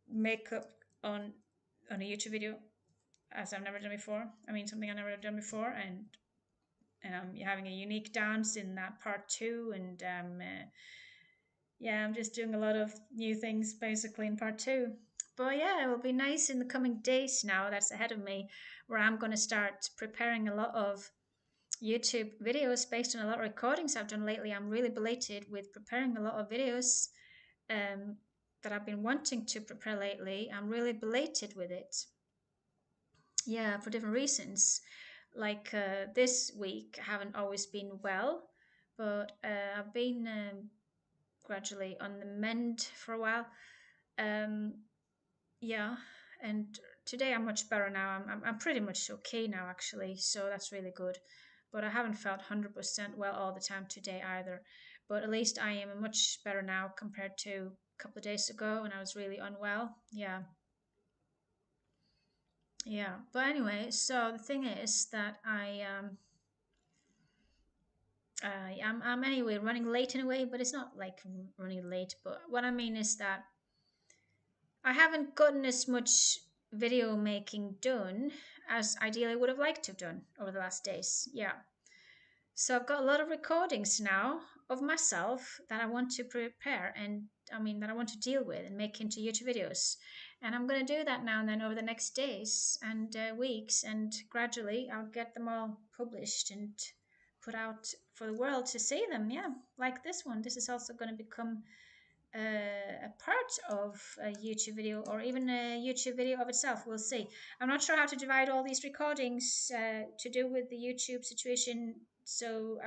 makeup on a YouTube video as I've never done before. Something I've never done before, and I'm having a unique dance in that part two, and yeah, I'm just doing a lot of new things basically in part two. But yeah, it will be nice in the coming days now that's ahead of me, where I'm going to start preparing a lot of YouTube videos based on a lot of recordings I've done lately. I'm really belated with preparing a lot of videos um, that I've been wanting to prepare lately. I'm really belated with it. Yeah, for different reasons. Like this week, I haven't always been well, but I've been gradually on the mend for a while. Um, yeah, and today I'm much better now. I'm pretty much okay now actually, so that's really good. But I haven't felt 100% well all the time today either. But at least I am much better now compared to a couple of days ago when I was really unwell. Yeah. Yeah. But anyway, so the thing is that I'm anyway running late in a way, but it's not like running late. But what I mean is that I haven't gotten as much video making done as ideally would have liked to have done over the last days. Yeah. So I've got a lot of recordings now of myself that I want to prepare, and that I want to deal with and make into YouTube videos. And I'm going to do that now and then over the next days and weeks, and gradually I'll get them all published and put out for the world to see them. Yeah, like this one. This is also going to become a part of a YouTube video, or even a YouTube video of itself. We'll see. I'm not sure how to divide all these recordings to do with the YouTube situation. So,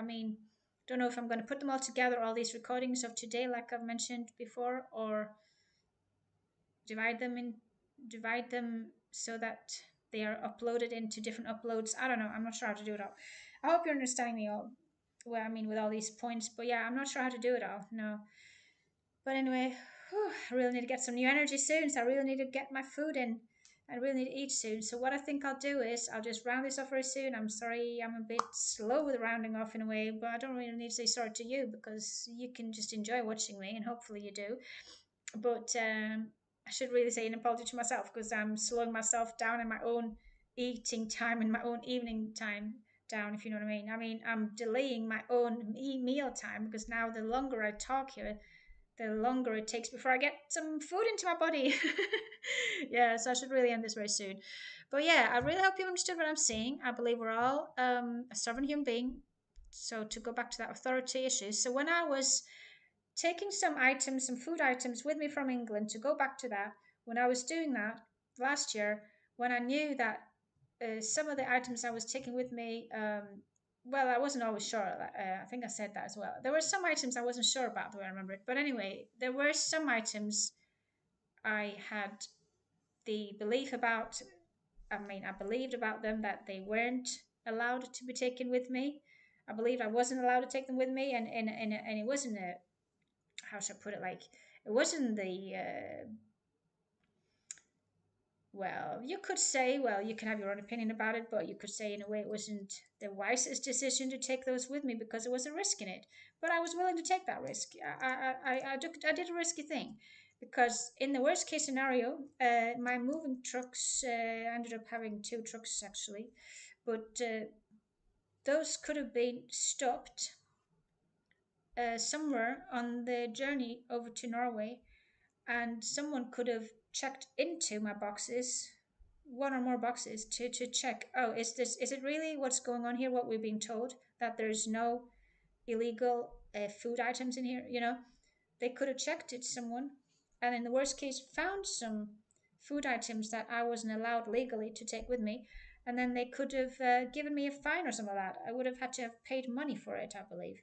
Don't know if I'm going to put them all together, all these recordings of today, like I've mentioned before, or divide them in, divide them so that they are uploaded into different uploads. I don't know. I'm not sure how to do it all. I hope you're understanding me all. Well, I mean, with all these points, but yeah, I'm not sure how to do it all. No. But anyway, whew, I really need to get some new energy soon. So I really need to get my food in. I really need to eat soon. So what I think I'll do is I'll just round this off very soon. I'm sorry I'm a bit slow with rounding off in a way, but I don't really need to say sorry to you because you can just enjoy watching me, and hopefully you do. But I should really say an apology to myself because I'm slowing myself down in my own eating time and my own evening time down, if you know what I mean. I mean, I'm delaying my own meal time because now the longer I talk here, the longer it takes before I get some food into my body. Yeah, so I should really end this very soon. But yeah, I really hope you understood what I'm saying. I believe we're all a sovereign human being. So to go back to that authority issue. So when I was taking some items, some food items with me from England to go back to that, when I was doing that last year, when I knew that some of the items I was taking with me, well, I wasn't always sure. I think I said that as well. There were some items I wasn't sure about the way I remember it. But anyway, there were some items I had the belief about. I mean, I believed about them that they weren't allowed to be taken with me. I believed I wasn't allowed to take them with me, and it wasn't a, how should I put it, like it wasn't the well, you could say, well, you can have your own opinion about it, but you could say in a way it wasn't the wisest decision to take those with me because there was a risk in it. But I was willing to take that risk. I did a risky thing because in the worst case scenario, my moving trucks, I ended up having two trucks actually, but those could have been stopped somewhere on the journey over to Norway, and someone could have checked into my boxes, one or more boxes, to check, oh, is it really what's going on here, what we're being told, that there's no illegal food items in here, they could have checked it, someone, and in the worst case found some food items that I wasn't allowed legally to take with me, and then they could have given me a fine or something like that. I would have had to have paid money for it, I believe.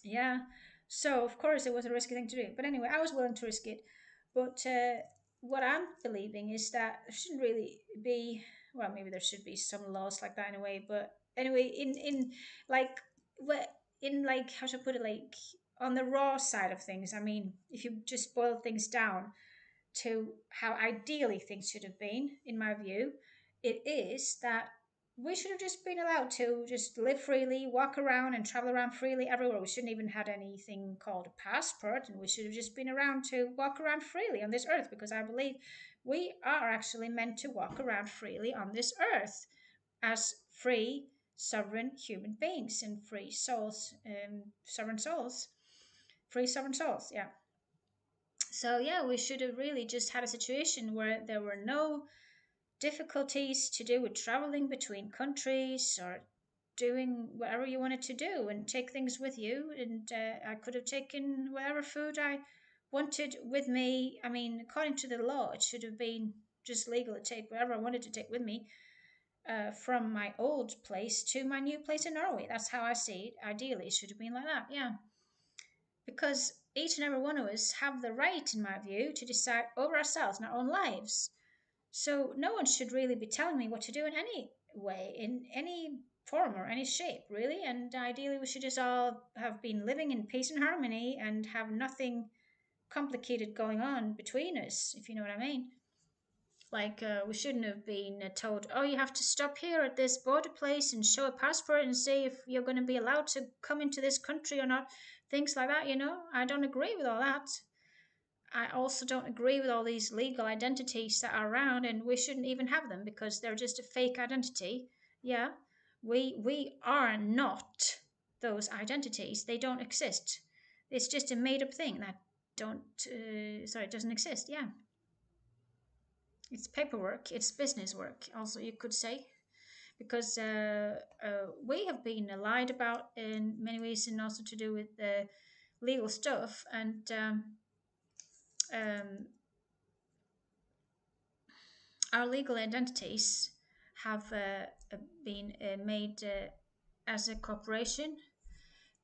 Yeah. So of course it was a risky thing to do. But anyway, I was willing to risk it. But what I'm believing is that there shouldn't really be, well, maybe there should be some laws like that in a way. But anyway, in like what in like how should I put it, like on the raw side of things. I mean, if you just boil things down to how ideally things should have been, in my view, it is that we should have just been allowed to just live freely, walk around and travel around freely everywhere. We shouldn't even had anything called a passport, and we should have just been around to walk around freely on this earth, because I believe we are actually meant to walk around freely on this earth as free, sovereign human beings and free souls, free sovereign souls. Yeah. So yeah, we should have really just had a situation where there were no difficulties to do with traveling between countries or doing whatever you wanted to do and take things with you. And I could have taken whatever food I wanted with me. I mean, according to the law, it should have been just legal to take whatever I wanted to take with me from my old place to my new place in Norway. That's how I see it. Ideally, it should have been like that. Yeah. Because each and every one of us have the right, in my view, to decide over ourselves and our own lives. So no one should really be telling me what to do in any way, in any form or any shape, really. And ideally, we should just all have been living in peace and harmony and have nothing complicated going on between us, if you know what I mean. Like, we shouldn't have been told, oh, you have to stop here at this border place and show a passport and say if you're going to be allowed to come into this country or not. Things like that. I don't agree with all that. I also don't agree with all these legal identities that are around, and we shouldn't even have them because they're just a fake identity. Yeah, we are not those identities. They don't exist. It's just a made up thing that don't sorry, it doesn't exist. Yeah, it's paperwork. It's business work. Also, you could say, because we have been lied about in many ways, and also to do with legal stuff, and um, our legal identities have been made as a corporation,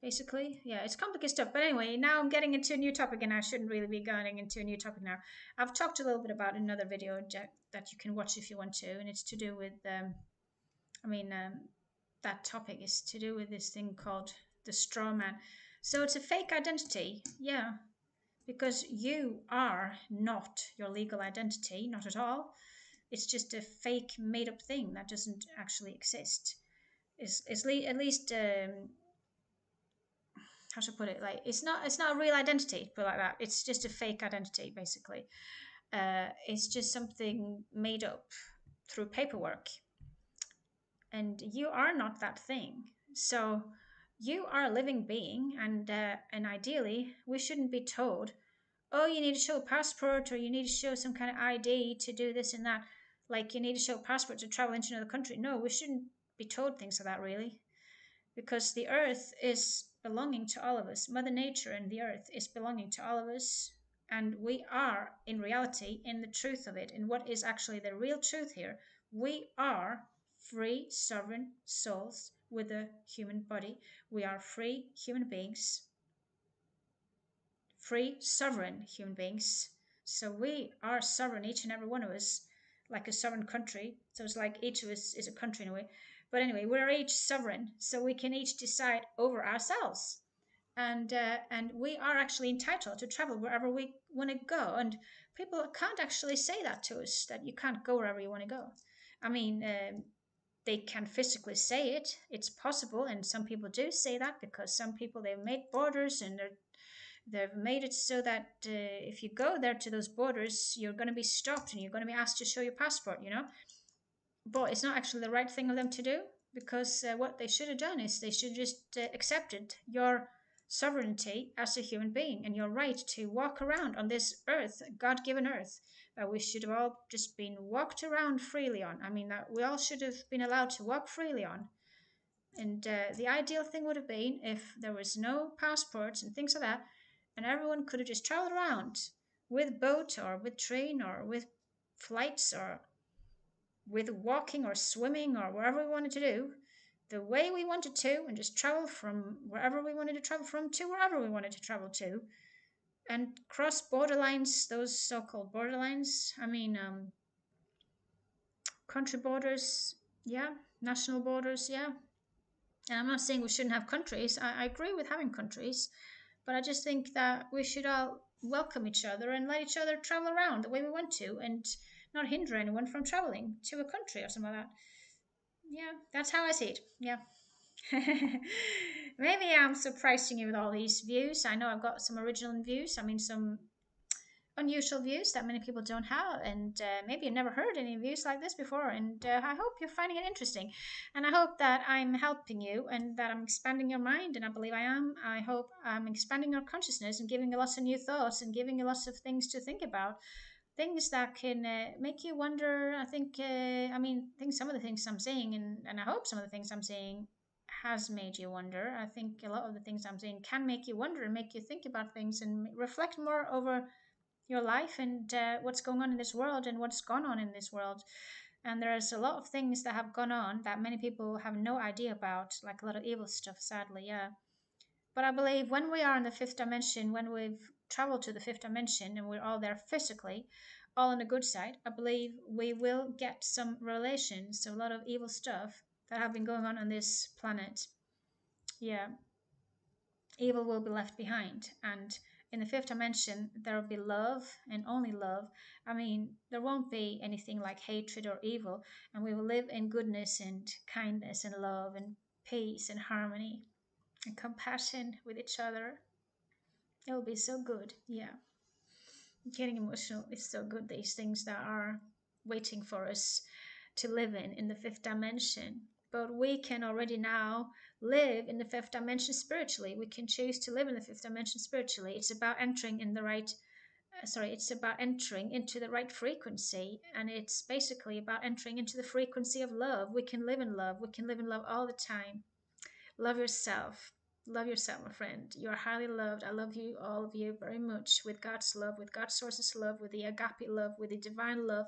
basically. Yeah, it's complicated stuff. But anyway, now I'm getting into a new topic, and I shouldn't really be going into a new topic now. I've talked a little bit about another video that you can watch if you want to, and it's to do with, that topic is to do with this thing called the straw man. So it's a fake identity, yeah, because you are not your legal identity, not at all. It's just a fake, made up thing that doesn't actually exist. At least how should I put it? Like it's not a real identity, put it like that. It's just a fake identity, basically. It's just something made up through paperwork, and you are not that thing. So you are a living being, and ideally, we shouldn't be told, "Oh, you need to show a passport, or you need to show some kind of ID to do this and that." Like you need to show a passport to travel into another country. No, we shouldn't be told things like that, really, because the earth is belonging to all of us. Mother Nature and the earth is belonging to all of us. And we are, in reality, in the truth of it, in what is actually the real truth here. We are free, sovereign souls with a human body. We are free human beings, free, sovereign human beings. So we are sovereign, each and every one of us, like a sovereign country. So it's like each of us is a country in a way. But anyway, we're each sovereign, so we can each decide over ourselves. And we are actually entitled to travel wherever we want to go. And people can't actually say that to us, that you can't go wherever you want to go. I mean, they can physically say it. It's possible, and some people do say that because some people, they've made borders, and they've made it so that if you go there to those borders, you're going to be stopped and you're going to be asked to show your passport, you know. But it's not actually the right thing of them to do, because what they should have done is they should just accepted your sovereignty as a human being and your right to walk around on this earth, God-given earth, that we should have all just been walked around freely on. I mean, that we all should have been allowed to walk freely on. And the ideal thing would have been if there was no passports and things like that, and everyone could have just traveled around with boat or with train or with flights or with walking or swimming or wherever we wanted to do, the way we wanted to, and just travel from wherever we wanted to travel from to wherever we wanted to travel to, and cross borderlines, those so-called borderlines. I mean, country borders, yeah, national borders, yeah. And I'm not saying we shouldn't have countries. I agree with having countries, but I just think that we should all welcome each other and let each other travel around the way we want to, and not hinder anyone from traveling to a country or something like that. Yeah, that's how I see it. Yeah. Maybe I'm surprising you with all these views. I know I've got some original views. I mean, some unusual views that many people don't have, and maybe you've never heard any views like this before, and I hope you're finding it interesting, and I hope that I'm helping you and that I'm expanding your mind, and I believe I am. I hope I'm expanding your consciousness and giving you lots of new thoughts and giving you lots of things to think about, things that can make you wonder. I think some of the things I'm saying, and I hope some of the things I'm saying has made you wonder. I think a lot of the things I'm saying can make you wonder and make you think about things and reflect more over your life and what's going on in this world and what's gone on in this world. And there's a lot of things that have gone on that many people have no idea about, like a lot of evil stuff, sadly, yeah. But I believe when we are in the fifth dimension, when we've traveled to the fifth dimension and we're all there physically, all on the good side, I believe we will get some revelations. So a lot of evil stuff that have been going on this planet, yeah, evil will be left behind. And in the fifth dimension, there will be love and only love. I mean, there won't be anything like hatred or evil, and we will live in goodness and kindness and love and peace and harmony and compassion with each other. It will be so good. Yeah. Getting emotional is so good. These things that are waiting for us to live in the fifth dimension. But we can already now live in the fifth dimension spiritually. We can choose to live in the fifth dimension spiritually. It's about entering in the right it's about entering into the right frequency, and it's basically about entering into the frequency of love. We can live in love. We can live in love all the time. Love yourself. Love yourself, my friend. You are highly loved. I love you, all of you, very much, with God's love, with God's source's love, with the agape love, with the divine love.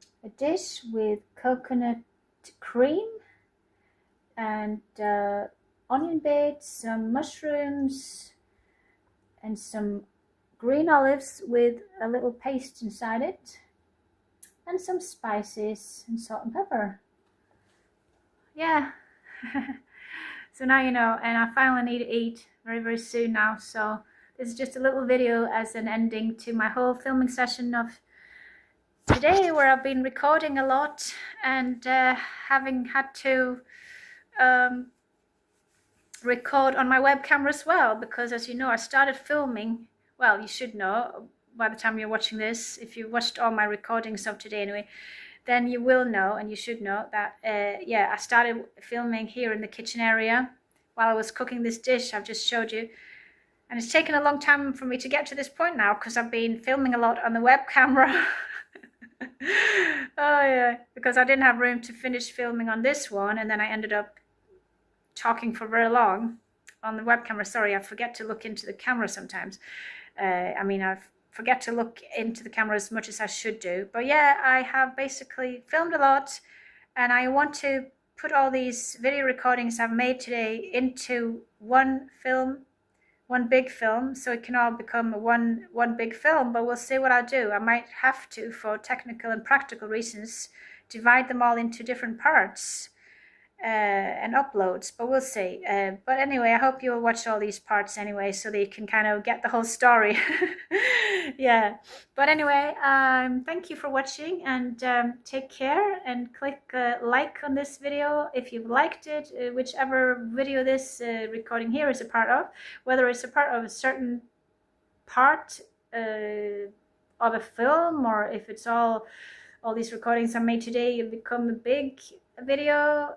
a dish with coconut cream and onion bits, some mushrooms, and some green olives with a little paste inside it, and some spices and salt and pepper. Yeah. So now you know, and I finally need to eat very, very soon now. So this is just a little video as an ending to my whole filming session of today, where I've been recording a lot and having had to record on my web camera as well, because as you know, I started filming, well, you should know by the time you're watching this, if you watched all my recordings of today anyway, then you will know, and you should know that yeah, I started filming here in the kitchen area while I was cooking this dish I've just showed you, and it's taken a long time for me to get to this point now because I've been filming a lot on the web camera. Oh yeah, because I didn't have room to finish filming on this one, and then I ended up talking for very long on the web camera. Sorry, I forget to look into the camera sometimes. I mean, I forget to look into the camera as much as I should do. But yeah, I have basically filmed a lot, and I want to put all these video recordings I've made today into one film, one big film, so it can all become one big film. But we'll see what I'll do. I might have to, for technical and practical reasons, divide them all into different parts and uploads, but we'll see. But anyway, I hope you'll watch all these parts anyway, so that you can kind of get the whole story. Yeah, but anyway, thank you for watching, and take care, and click like on this video if you've liked it, whichever video this recording here is a part of, whether it's a part of a certain part of a film, or if it's all these recordings I made today have become a big video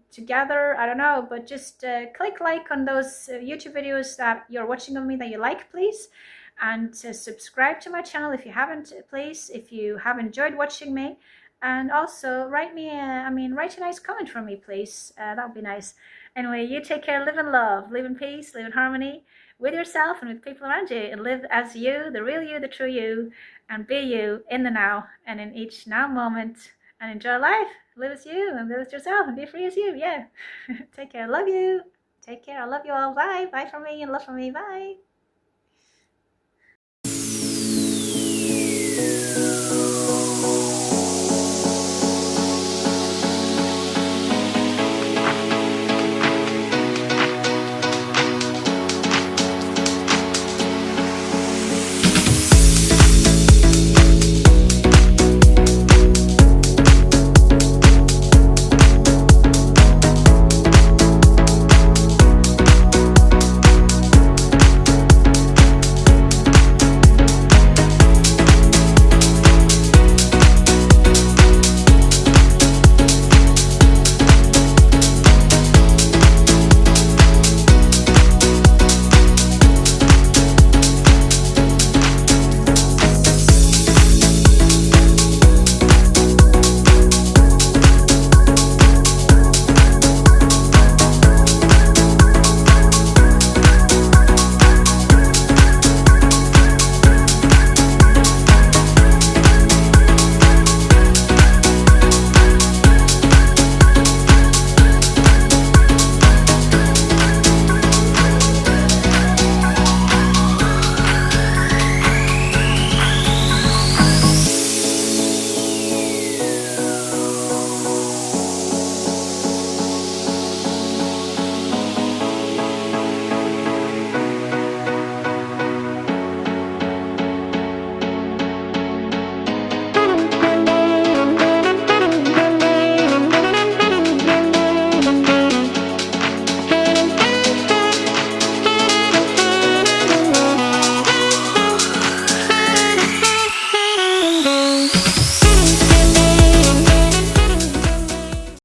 together. I don't know, but just click like on those YouTube videos that you're watching of me that you like, please, and subscribe to my channel if you haven't, please, if you have enjoyed watching me, and also write me write a nice comment for me, please. That would be nice. Anyway, you take care, live in love, live in peace, live in harmony with yourself and with people around you, and live as you, the real you, the true you, and be you in the now and in each now moment, and enjoy life. Live as you and live as yourself and be free as you. Yeah. Take care. Love you. Take care. I love you all. Bye. Bye from me and love from me. Bye.